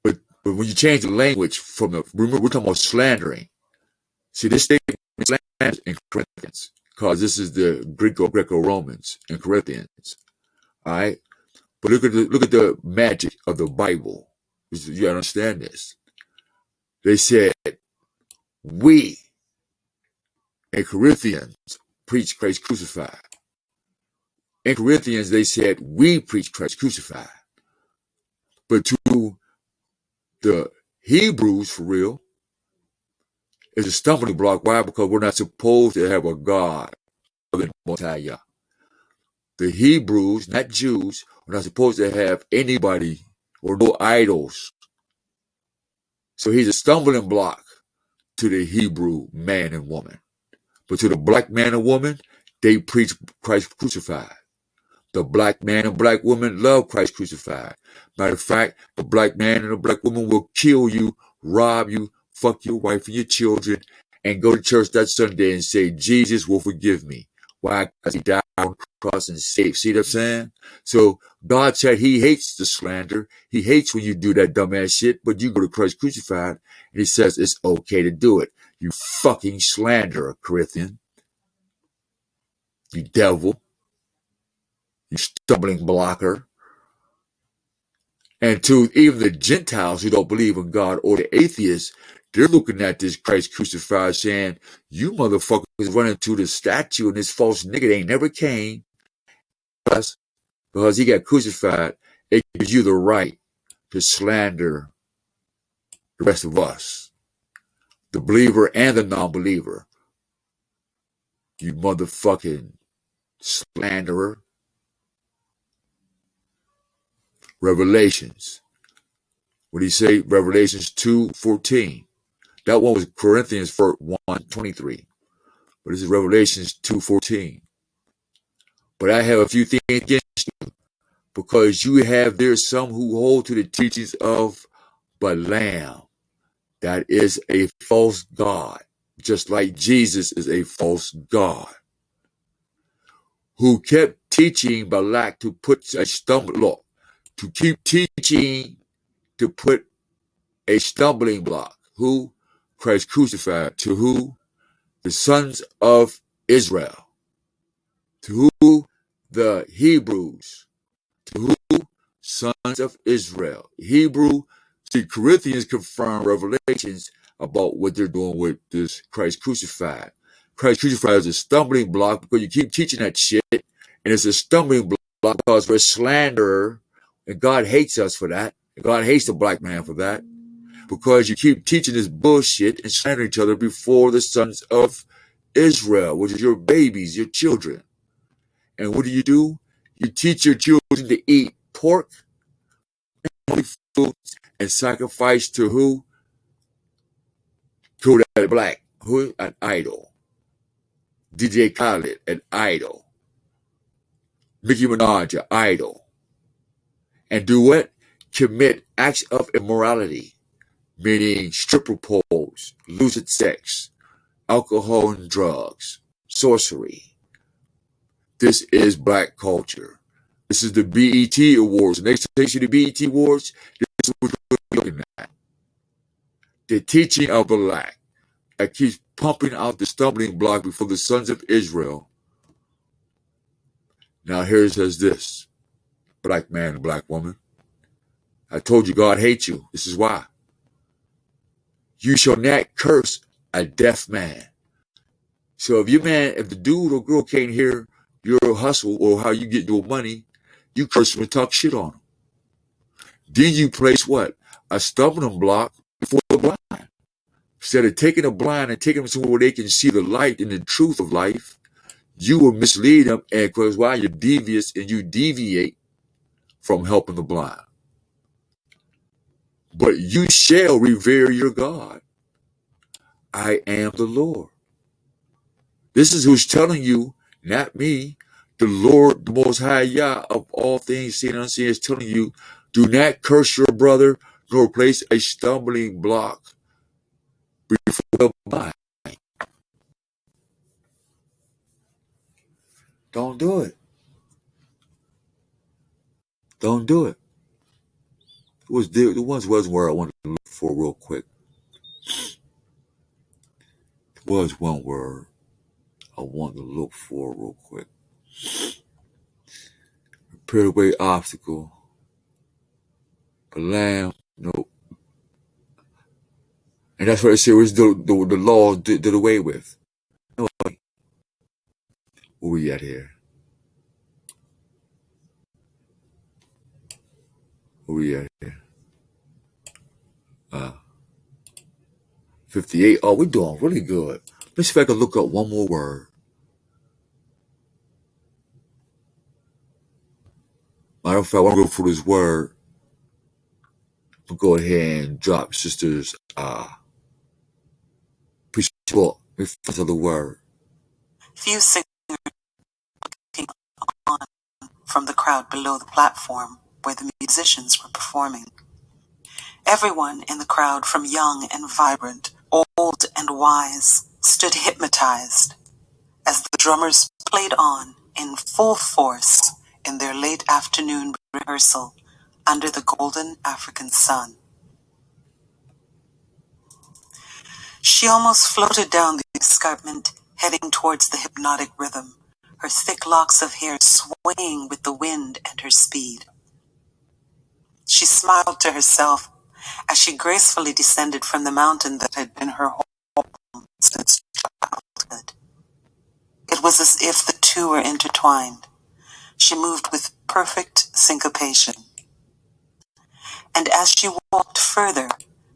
But when you change the language from remember, we're talking about slandering. See, this statement is slanders in Corinthians, because this is the Greco-Romans in Corinthians. All right? But look at the magic of the Bible. You understand this. They said, we in Corinthians preach Christ crucified. In Corinthians, they said, we preach Christ crucified. But to the Hebrews, for real, it's a stumbling block. Why? Because we're not supposed to have a God other than Mosiah. The Hebrews, not Jews, are not supposed to have anybody or no idols. So he's a stumbling block to the Hebrew man and woman. But to the black man and woman, they preach Christ crucified. The black man and black woman love Christ crucified. Matter of fact, the black man and the black woman will kill you, rob you, fuck your wife and your children, and go to church that Sunday and say, Jesus will forgive me. Why? Because he died on the cross and saved. See what I'm saying? So God said he hates the slander. He hates when you do that dumbass shit, but you go to Christ crucified, and he says it's okay to do it. You fucking slanderer, Corinthian. You devil. You stumbling blocker. And to even the Gentiles who don't believe in God, or the atheists, they're looking at this Christ crucified saying, you motherfuckers running to the statue and this false nigga that ain't never came. Because he got crucified, it gives you the right to slander the rest of us. the believer and the non-believer. You motherfucking slanderer. Revelations. What do you say? Revelations 2:14. That one was Corinthians 1:23. But this is Revelations 2:14. But I have a few things against you, because you have there some who hold to the teachings of Balaam. That is a false god, just like Jesus is a false god, who kept teaching Balak to put a stumbling block, to keep teaching to put a stumbling block. Who? Christ crucified. To who? The sons of Israel. To who? The Hebrews. To who? Sons of Israel. Hebrew. See, Corinthians confirm Revelations about what they're doing with this Christ crucified. Christ crucified is a stumbling block because you keep teaching that shit, and it's a stumbling block because we're a slanderer, and God hates us for that. And God hates the black man for that, because you keep teaching this bullshit and slandering each other before the sons of Israel, which is your babies, your children. And what do? You teach your children to eat pork and foods and sacrifice to who? To that black. Who? An idol. DJ Khaled, an idol. Nicki Minaj, an idol. And do what? Commit acts of immorality, meaning stripper poles, lucid sex, alcohol and drugs, sorcery. This is black culture. This is the BET Awards. Next time you see the BET Awards, this is what you're looking at. The teaching of Balak that keeps pumping out the stumbling block before the sons of Israel. Now here it says this, black man and black woman. I told you God hates you. This is why. You shall not curse a deaf man. So if the dude or girl can't hear your hustle or how you get your money, you curse him and talk shit on him. Then you place what? A stumbling block before the blind. Instead of taking the blind and taking them somewhere where they can see the light and the truth of life, you will mislead them, and because why? You're devious and you deviate from helping the blind. But you shall revere your God. I am the Lord. This is who's telling you, not me. The Lord, the Most High Yah of all things seen and unseen, is telling you, do not curse your brother, nor place a stumbling block before the blind. Don't do it. Don't do it. The ones was where I wanted to look for real quick. There was one word I wanted to look for real quick. Prepare away obstacle. Balaam, nope. And that's what it said was the law did away with. No, where we at here? Where we at here? 58. Oh, we're doing really good. Let's see if I can look up one more word. Matter of fact, I want to go through this word. We'll go ahead and drop sisters. Book. Let me find the word. Few singers looking on from the crowd below the platform where the musicians were performing. Everyone in the crowd, from young and vibrant, old and wise, stood hypnotized as the drummers played on in full force in their late afternoon rehearsal under the golden African sun. She almost floated down the escarpment, heading towards the hypnotic rhythm, her thick locks of hair swaying with the wind and her speed. She smiled to herself as she gracefully descended from the mountain that had been her home since childhood. It was as if the two were intertwined. She moved with perfect syncopation. And as she walked further,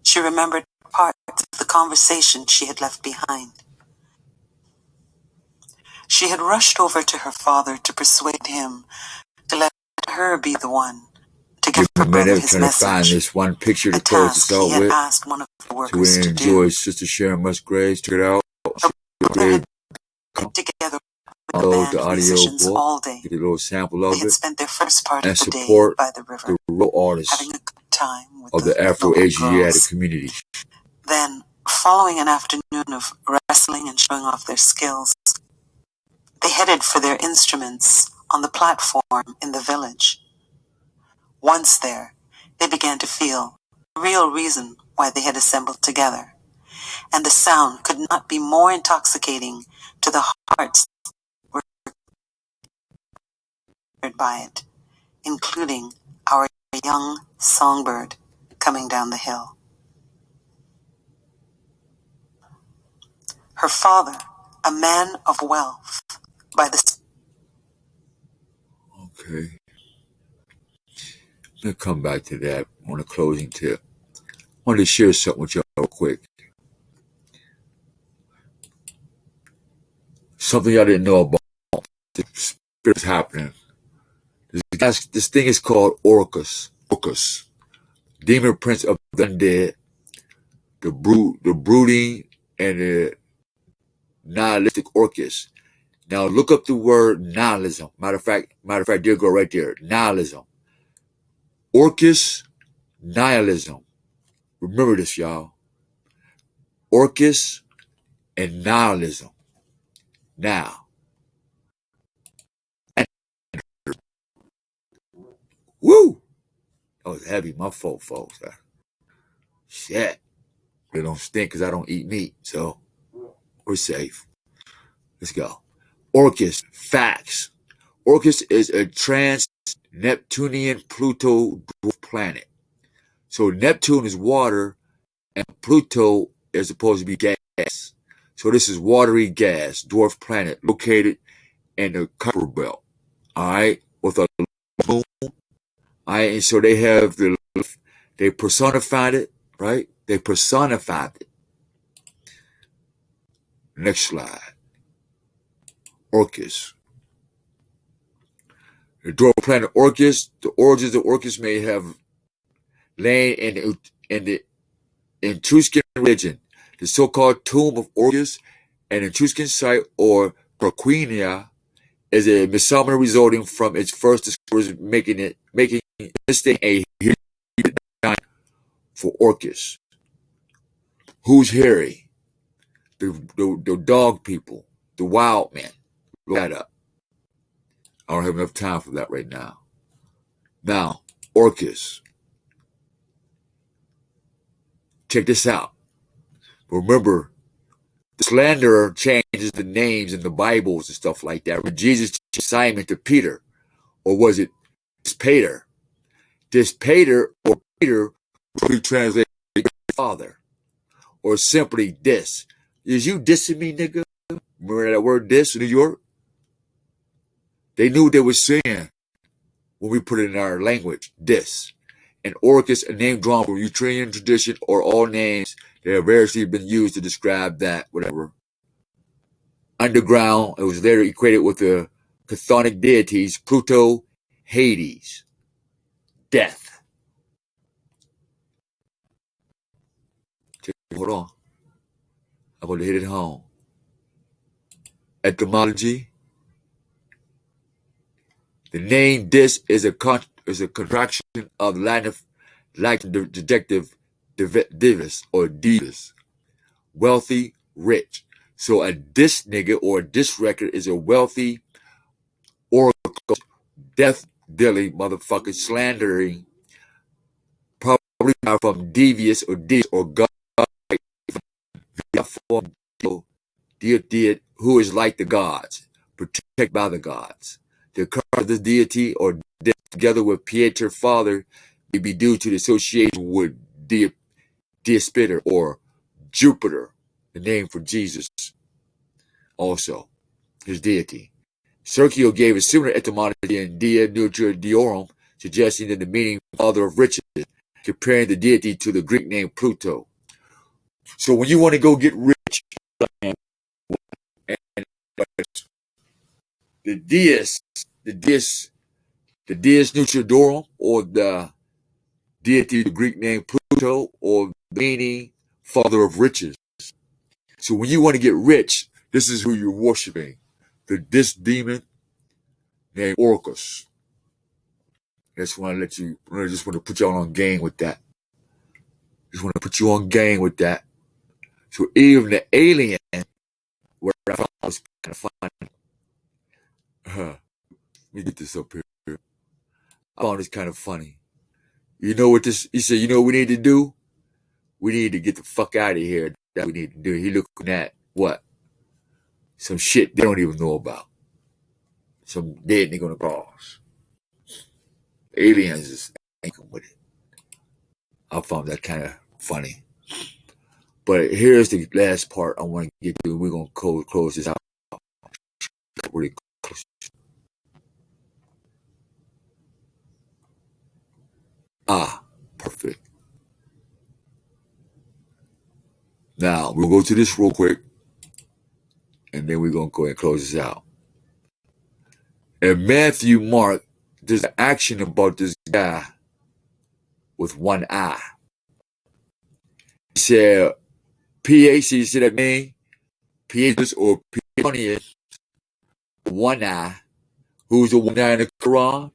she remembered parts of the conversation she had left behind. She had rushed over to her father to persuade him to let her be the one to give her brother his trying to find message, this one picture to a close this task he out had with. asked one of the So we workers to enjoy do. Sister Sharon Musgraves. Check it out. Her brother had been together with the band The of audio musicians book. all day. Get a little sample They of had it. spent their first part And of the day support by the river, the real artists having a good time with of the the local Afro-Asiatic girls. community. Then, following an afternoon of wrestling and showing off their skills, they headed for their instruments on the platform in the village. Once there, they began to feel the real reason why they had assembled together, and the sound could not be more intoxicating to the hearts that were stirred by it, including our young songbird coming down the hill. Her father, a man of wealth, by the... Okay. Let's come back to that on a closing tip. I wanted to share something with y'all real quick. Something y'all didn't know about the spirits happening. This thing is called Orcus. Orcus. Demon Prince of the Undead. The brooding and the nihilistic Orcus. Now look up the word nihilism. Matter of fact, there go right there. Nihilism. Orcus, nihilism. Remember this, y'all. Orcus and nihilism. Now. Woo! That was heavy. My fault, folks. Shit. It don't stink because I don't eat meat. So we're safe. Let's go. Orcus. Facts. Orcus is a trans-Neptunian Pluto dwarf planet. So Neptune is water and Pluto is supposed to be gas. So this is watery gas, dwarf planet located in the Kuiper Belt. All right, with a moon. All right, and so they personified it, right? They personified it. Next slide. Orcus. The dwarf planet Orcus. The origins of Orcus may have lain in the Etruscan religion. The so-called tomb of Orcus, an Etruscan site or Tarquinia, is a misnomer resulting from its first discoverers making this thing a giant for Orcus. Who's hairy? The dog people, the wild men. Look that up. I don't have enough time for that right now. Now, Orcus. Check this out. Remember, the Slanderer changes the names in the Bibles and stuff like that. When Jesus changed Simon to Peter, or was it Peter? This Peter or Peter will be translated father, or simply this. Is you dissing me, nigga? Remember that word diss in New York? They knew what they were saying when we put it in our language, diss. And Orcus, a name drawn from Ukrainian tradition, or all names that have variously been used to describe that, whatever. Underground, it was later equated with the chthonic deities Pluto, Hades, death. Hold on. I'm going to hit it home. Etymology. The name dis is a contraction of Latin adjective divus or divus, wealthy, rich. So a dis nigga or a dis record is a wealthy, oracle, death dealing motherfucker, slandering, probably from devious or devious or god, deity who is like the gods, protected by the gods. The occurrence of this deity or death together with Pieter Father may be due to the association with Diospiter or Jupiter, the name for Jesus, also his deity. Sergio gave a similar etymology in Dia Nutra Diorum, suggesting that the meaning father of riches, comparing the deity to the Greek name Pluto, So when you want to go get rich, and the Dies Nutridorum, or the deity, the Greek name Pluto, or meaning father of riches. So when you want to get rich, this is who you're worshiping. This demon named Orcus. I just want to put y'all on game with that. Just want to put you on game with that. So even the alien, where I thought was kind of funny. Let me get this up here. I found this kind of funny. You know what this? He said, you know what we need to do? We need to get the fuck out of here. That we need to do. He looking at what? Some shit they don't even know about. Some dead nigga on the cross. Aliens is thinking with it. I found that kind of funny. But here's the last part I want to get to. We're going to close this out. Really close. Perfect. Now, we'll go to this real quick, and then we're going to go ahead and close this out. In Matthew, Mark, there's an action about this guy with one eye. He said, PH, you see that name? PH or PH, one eye. Who's the one eye in the Quran?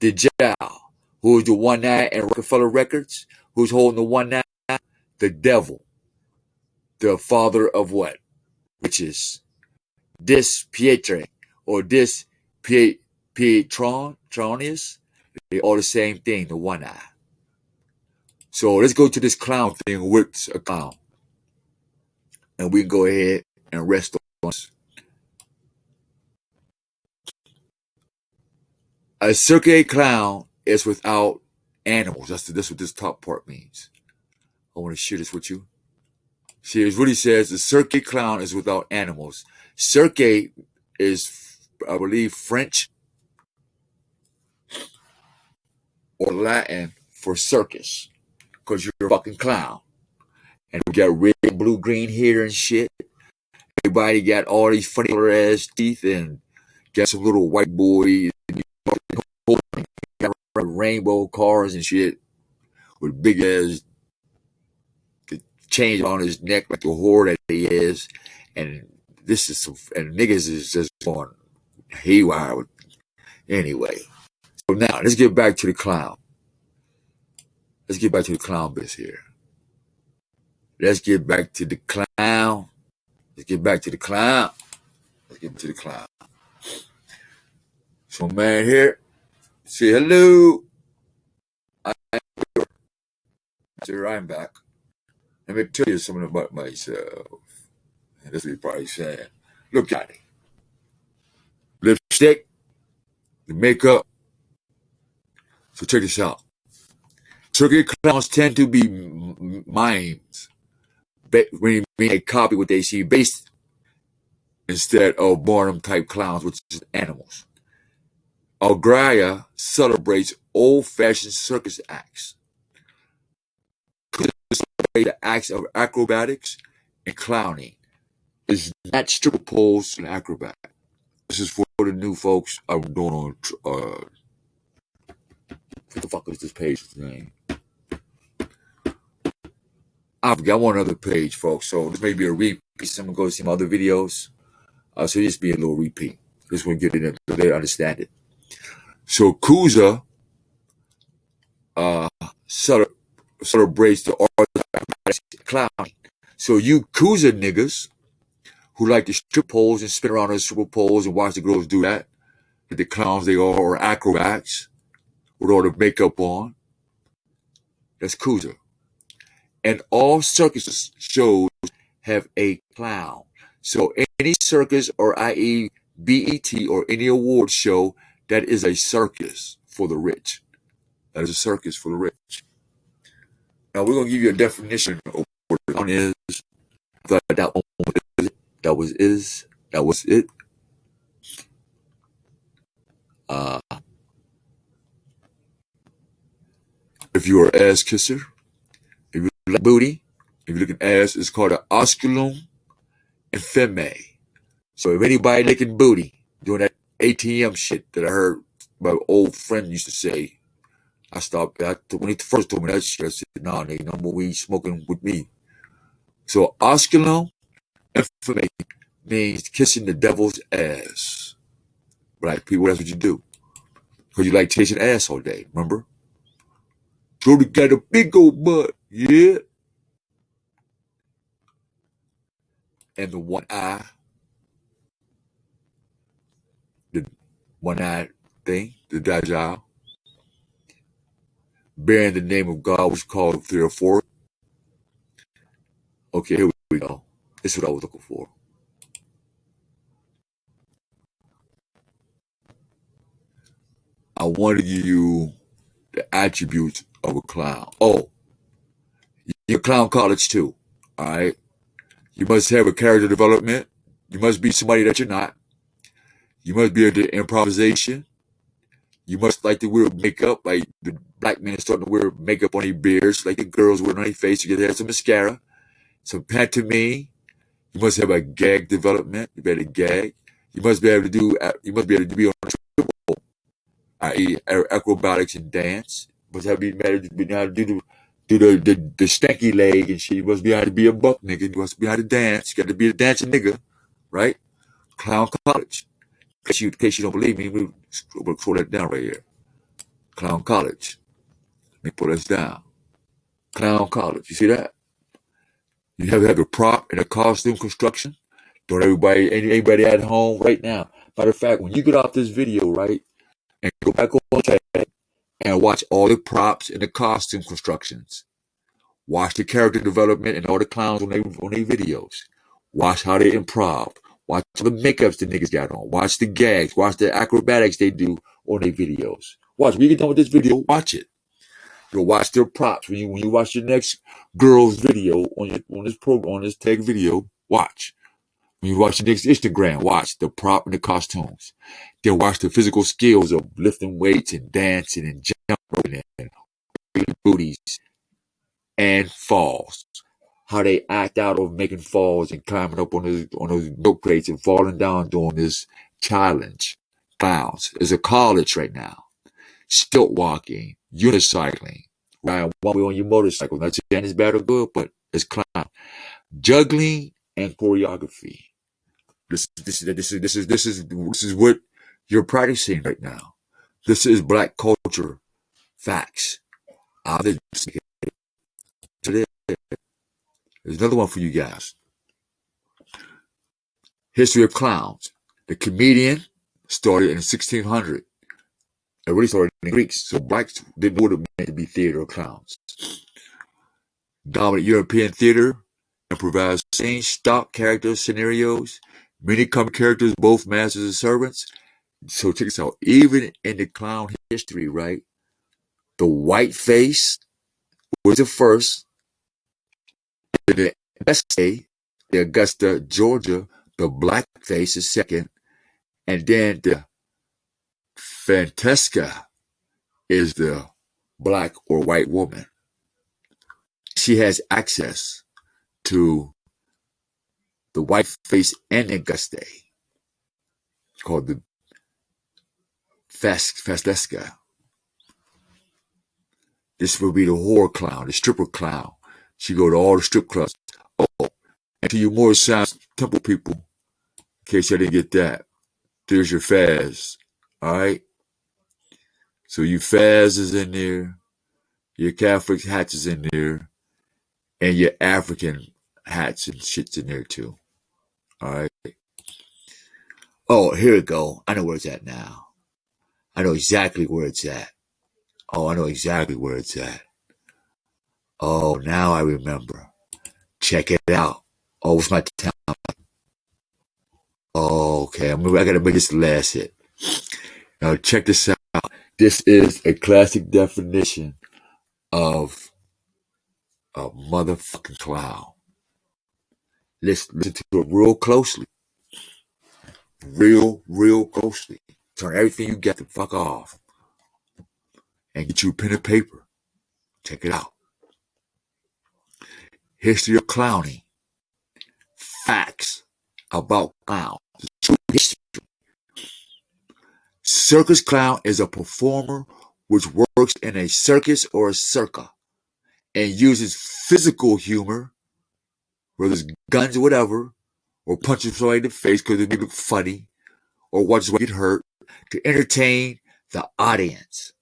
The Dajjal. Who's the one eye in Rockefeller Records? Who's holding the one eye? The devil. The father of what? Which is this Pietre or this Pietronius. They all the same thing, the one eye. So let's go to this clown thing with a clown. And we can go ahead and rest on us. A circular clown is without animals. That's what this top part means. I want to share this with you. See, it really says the circular clown is without animals. Cirque is, I believe, French or Latin for circus. Because you're a fucking clown. And we got red, blue, green hair and shit. Everybody got all these funny color ass teeth and got some little white boy rainbow cars and shit with big ass chains on his neck like the whore that he is. And this is some, and niggas is just going haywire. Anyway, so now let's get back to the clown. Let's get back to the clown bits here. Let's get back to the clown. Let's get back to the clown. Let's get to the clown. So man here, say hello. Sir, I'm back. Let me tell you something about myself. And this is probably saying, look at it. Lipstick, the makeup. So check this out. Circular clowns tend to be mimes. When you mean they copy what they see based instead of Barnum type clowns, which is animals. Algraya celebrates old-fashioned circus acts. The acts of acrobatics and clowning is not stripper poles and acrobat. This is for the new folks. I'm doing on what the fuck is this page's name? I forgot one other page, folks. So this may be a repeat. Someone go see my other videos. So this be a little repeat. This one get it so they understand it. So Kuza celebrates the art of clowning. So you Kuza niggas who like to strip poles and spin around on stripper poles and watch the girls do that, the clowns they are, or acrobats with all the makeup on, that's Kuza. And all circus shows have a clown. So any circus or i.e. BET or any award show, that is a circus for the rich. That is a circus for the rich. Now we're going to give you a definition of what a clown is. That was it. If you're an ass kisser, if you like booty, If you look at ass, it's called an osculum infime. So if anybody licking booty doing that ATM shit that I heard my old friend used to say, I stopped. When he first told me that shit, I said, "Nah, nigga, no more weed smoking with me." So osculum infime means kissing the devil's ass. Black people, that's what you do. Because you like tasting ass all day, remember? Jody got a big old butt, yeah. And the the one eye thing, the Dajjal, bearing the name of God, was called 3 or 4. Okay, here we go. This is what I was looking for. I wanted to give you the attributes of a clown. Oh, you're clown college too, all right? You must have a character development. You must be somebody that you're not. You must be able to improvisation. You must like to wear makeup, like the black men are starting to wear makeup on their beards, like the girls wear on their face. You can have some mascara, some pantomime. You must have a gag development. You better gag. You must be able to do. You must be able to be on a triple, i.e., acrobatics and dance. You must have to be able to be able to do the stanky leg and shit. You must be able to be a buck nigga. You must be able to dance. You got to be a dancing nigga, right? Clown college. In case you don't believe me, we'll throw that down right here. Clown college. Let me put this down. Clown college. You see that? You have to have a prop and a costume construction. Don't anybody at home right now. Matter of fact, when you get off this video, right, and go back on tag and watch all the props and the costume constructions. Watch the character development and all the clowns on their videos. Watch how they improv. Watch the makeups the niggas got on. Watch the gags. Watch the acrobatics they do on their videos. Watch. When you get done with this video, watch it. You'll watch their props. When you watch your next girl's video on this program, on this tag video, watch. When you watch the next Instagram, watch the prop and the costumes. Then watch the physical skills of lifting weights and dancing and jumping and booties and falls. How they act out of making falls and climbing up on those milk crates and falling down doing this challenge. Clowns. It's a college right now. Stilt walking, unicycling, riding one way on your motorcycle. Not saying it's bad or good, but it's clown. Juggling and choreography. This is what you're practicing right now. This is black culture facts. There's another one for you guys. History of clowns. The comedian started in 1600. It really started in the Greeks, so blacks didn't know what it meant to be theater or clowns. Dominant European theater improvised scenes, stock characters, scenarios, many comic characters, both masters and servants. So check this out. Even in the clown history, right? The white face was the first. The Augusta, Georgia, the black face is second. And then the Fantasca is the black or white woman. She has access to the white face and Augusta, called the Fantasca. This will be the whore clown, the stripper clown. She go to all the strip clubs. Oh, and to you more Science Temple people, in case I didn't get that, there's your Faz. All right? So you Faz is in there, your Catholic hats is in there, and your African hats and shit's in there too. All right? Oh, here we go. I know where it's at now. I know exactly where it's at. Oh, I know exactly where it's at. Oh, now I remember. Check it out. Oh, what's my time? Oh, okay. I gotta make this the last hit. Now check this out. This is a classic definition of a motherfucking clown. Listen to it real closely. Real closely. Turn everything you got the fuck off. And get you a pen and paper. Check it out. History of clowning. Facts about clowns. True history. Circus clown is a performer which works in a circus or a circa and uses physical humor, whether it's guns or whatever, or punches somebody in the face because it may look funny, or watches somebody get hurt, to entertain the audience.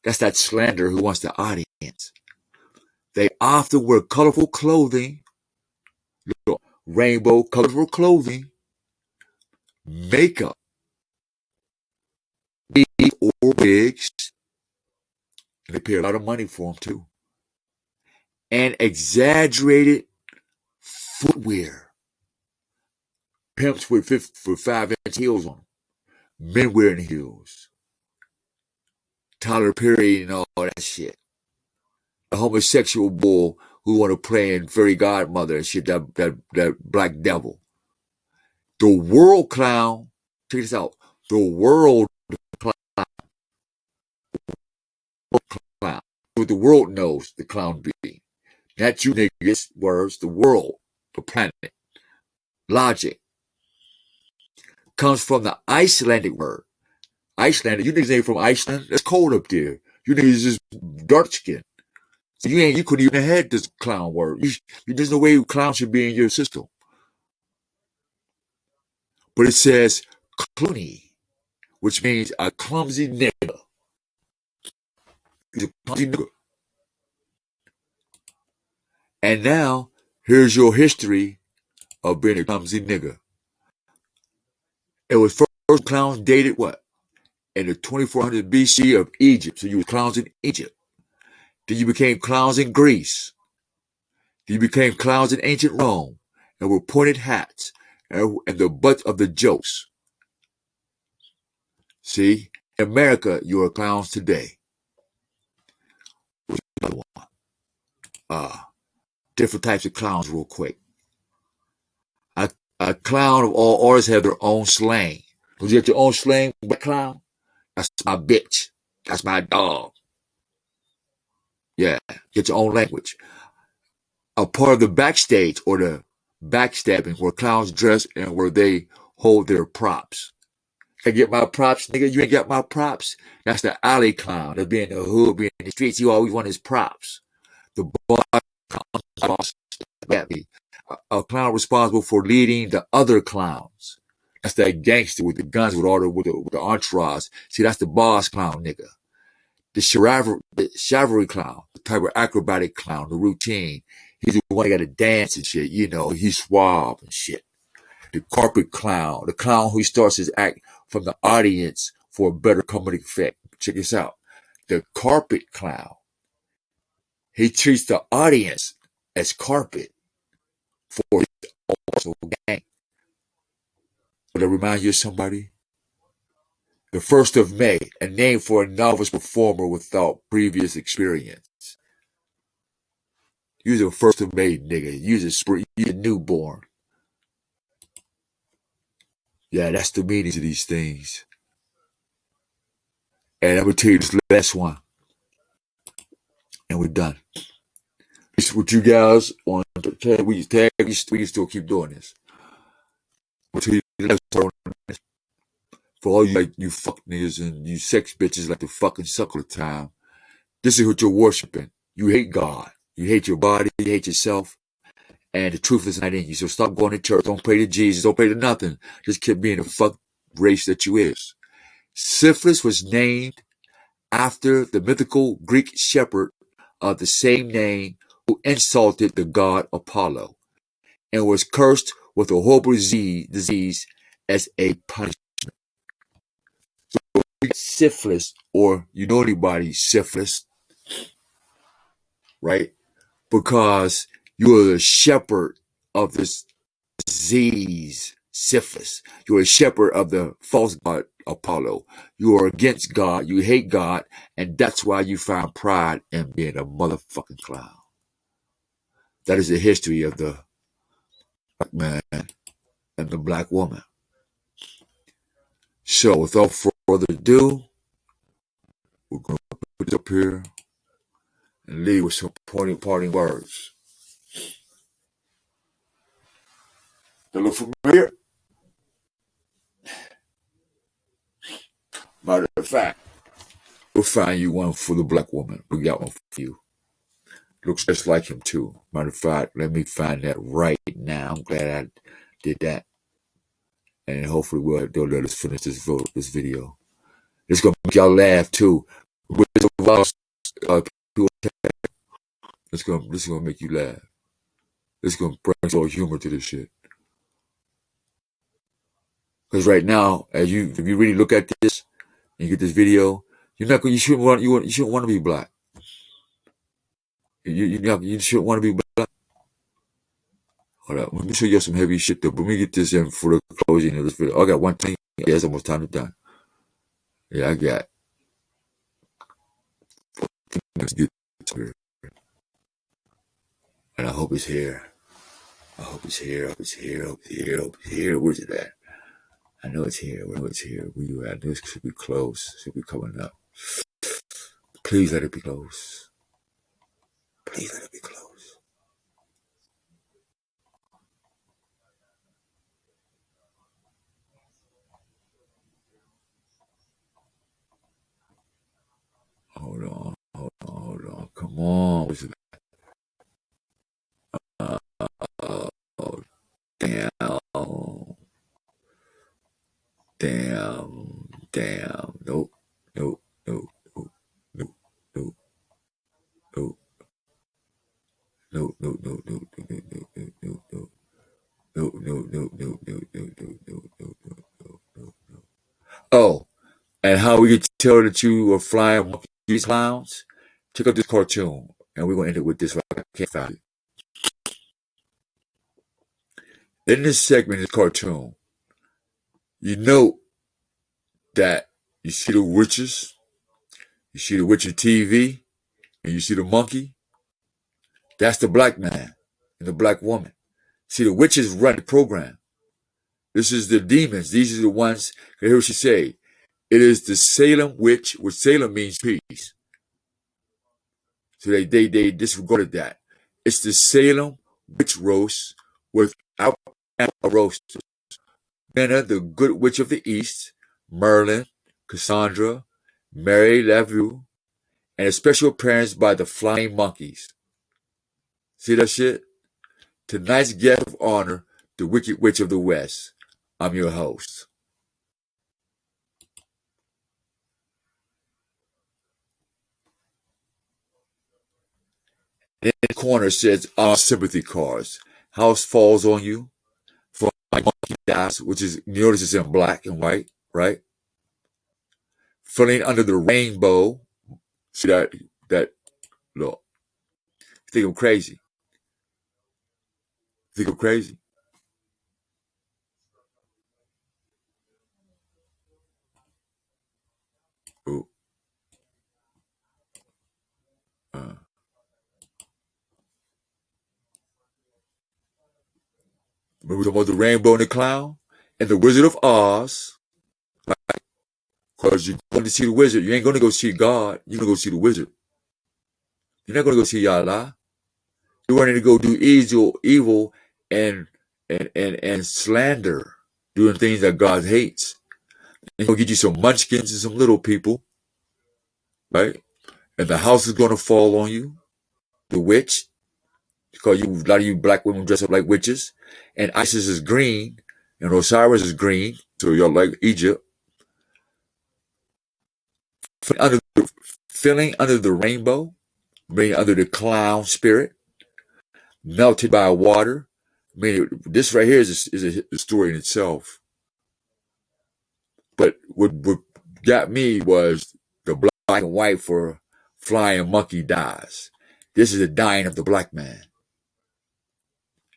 That's that Slander who wants the audience. They often wear colorful clothing, rainbow colorful clothing, makeup, or wigs, and they pay a lot of money for them too, and exaggerated footwear. Pimps with 5-inch heels on them. Men wearing heels. Tyler Perry and all that shit. The homosexual bull who want to play in Fairy Godmother and shit, that black devil. The world clown, check this out. The world clown. What the world knows the clown be. Not you niggas, words, the world, the planet. Logic. Comes from the Icelandic word. Icelandic, you niggas ain't from Iceland. It's cold up there. You niggas just dark skin. So you couldn't even have had this clown word. There's no way clown should be in your system. But it says cluny, which means a clumsy nigga. He's a clumsy nigga. And now, here's your history of being a clumsy nigga. It was first clowns dated what? In the 2400 BC of Egypt. So you were clowns in Egypt. Then you became clowns in Greece. Then you became clowns in ancient Rome and were pointed hats and the butt of the jokes. See, in America, you are clowns today. Another one. Different types of clowns real quick. A clown of all orders have their own slang. Don't you get your own slang, black clown? That's my bitch. That's my dog. Yeah, get your own language. A part of the backstage or the backstabbing where clowns dress and where they hold their props. I get my props, nigga. You ain't got my props. That's the alley clown. That be in the hood, be in the streets. You always want his props. The boss at me. A clown responsible for leading the other clowns. That's that gangster with the guns with the entourage. See, that's the boss clown, nigga. The chivalry clown, the type of acrobatic clown, the routine. He's the one that got to dance and shit. You know, he's suave and shit. The carpet clown, the clown who starts his act from the audience for a better comedic effect. Check this out. The carpet clown. He treats the audience as carpet for his also gang. Would that remind you of somebody? The 1st of May, a name for a novice performer without previous experience. You're the 1st of May, nigga. You're a newborn. Yeah, that's the meanings of these things. And I'm going to tell you this last one. And we're done. With you guys on tag, we can still keep doing this. I'm going to tell you the last one. For all you you fuck niggas and you sex bitches like to fucking suck all the time. This is what you're worshiping. You hate God. You hate your body. You hate yourself. And the truth is not in you. So stop going to church. Don't pray to Jesus. Don't pray to nothing. Just keep being the fuck race that you is. Syphilis was named after the mythical Greek shepherd of the same name who insulted the god Apollo and was cursed with a horrible disease as a punishment. So syphilis, or you know anybody syphilis, right? Because you are the shepherd of this disease, syphilis. You are a shepherd of the false god Apollo. You are against God. You hate God. And that's why you find pride in being a motherfucking clown. That is the history of the black man and the black woman. So without further ado, we're going to put it up here and leave with some parting words. That look familiar? Matter of fact, we'll find you one for the black woman. We got one for you. Looks just like him too. Matter of fact, let me find that right now. I'm glad I did that. And hopefully they'll let us finish this video. It's gonna make y'all laugh too. This is gonna make you laugh. This is gonna bring some humor to this shit. Because right now, if you really look at this and you get this video, you shouldn't want to be black. You shouldn't want to be black. Hold up, let me show you some heavy shit though. But let me get this in for the closing of this video. I got one thing. Yeah, it's almost time to done. Yeah, I got. Let's get here. And I hope it's here. I hope it's here. I hope it's here. I hope it's here. I hope it's here. Where's it at? I know it's here. I know it's here. Where you at? This should be close. Should be coming up. Please let it be close. Please let it be close. Hold on. Come on. Where's it at? Oh, damn. Damn. Nope. Oh, and how we could tell that you are flying monkeys, clowns? Check out this cartoon, and we're gonna end it with this. I can't find it. In this segment, this cartoon, you note that you see the witches, you see the witch TV, and you see the monkey. That's the black man and the black woman. See, the witches run the program. This is the demons. These are the ones. Hear what she say. It is the Salem witch, which Salem means peace. So they disregarded that. It's the Salem witch roast without a roast. Menna, the good witch of the east, Merlin, Cassandra, Mary Lavue, and a special appearance by the flying monkeys. See that shit? Tonight's guest of honor, the Wicked Witch of the West. I'm your host. In the corner says our sympathy cards. House falls on you. From my monkey dies, which is, notice it's in black and white, right? Feeling under the rainbow. See that look. You think I'm crazy? Think I'm crazy? Ooh. Remember talking about the rainbow and the clown? And the Wizard of Oz. Right? Because you're going to see the wizard. You ain't going to go see God. You're going to go see the wizard. You're not going to go see Yala. You're going to go do evil and slander. Doing things that God hates. And he'll get you some munchkins and some little people. Right? And the house is going to fall on you. The witch. Because a lot of you black women dress up like witches. And Isis is green. And Osiris is green. So you're like Egypt. Feeling under the rainbow. Being under the clown spirit. Melted by water. I mean, this right here is a story in itself. But what got me was the black and white for flying monkey dies. This is the dying of the black man.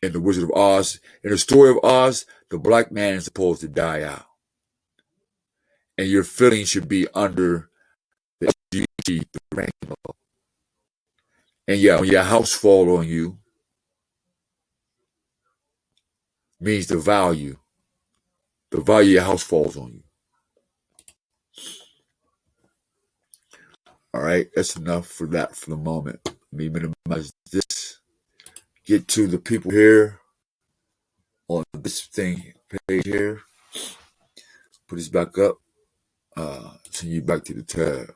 In the Wizard of Oz, in the story of Oz, the black man is supposed to die out. And your feelings should be under the LGBT, the rainbow. And yeah, when your house fall on you, means the value of your house falls on you. All right, that's enough for that for the moment. Let me minimize this. Get to the people here. on this thing page here. Put this back up. Send you back to the tab.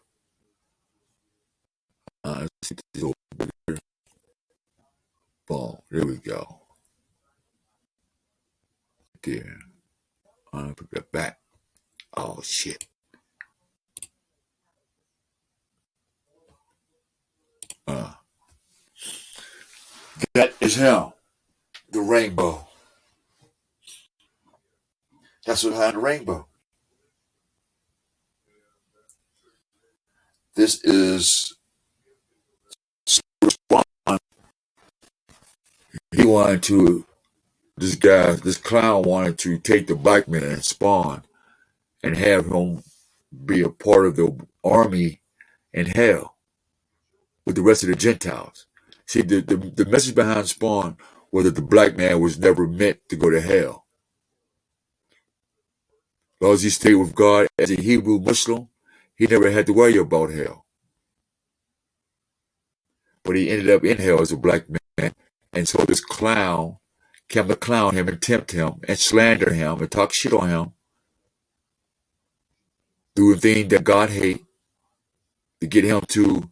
Let's see this over here. Boom. There we go. There. Put that back. Oh shit. That is him. The rainbow. That's what's behind the rainbow. This is Spawn. He wanted to, this clown wanted to take the black man, Spawn, and have him be a part of the army in hell with the rest of the Gentiles. See, the message behind Spawn was that the black man was never meant to go to hell. As long as he stayed with God as a Hebrew Muslim, he never had to worry about hell. But he ended up in hell as a black man. And so this clown came to clown him and tempt him and slander him and talk shit on him, doing things that God hates, to get him to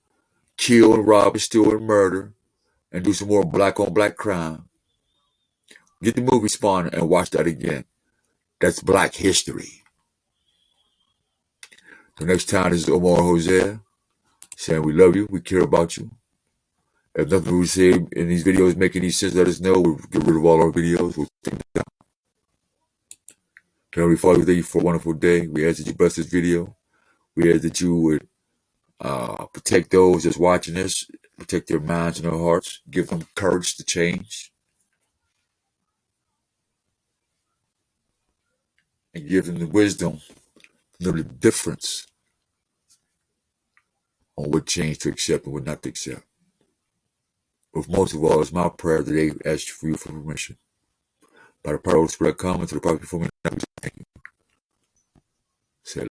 kill and rob and steal and murder and do some more black on black crime. Get the movie Spawn and watch that again. That's Black history. The next time, this is Omar Jose saying we love you, we care about you. If nothing we say in these videos make any sense, let us know. We'll get rid of all our videos. We'll take them down. Heavenly Father, we thank you for a wonderful day. We ask that you bless this video. We ask that you would protect those that's watching this, protect their minds and their hearts, give them courage to change, and give them the wisdom to know the difference on what change to accept and what not to accept. But most of all, it's my prayer that they ask for you for permission. By the power of the Spirit, come into the power before me. Thank you.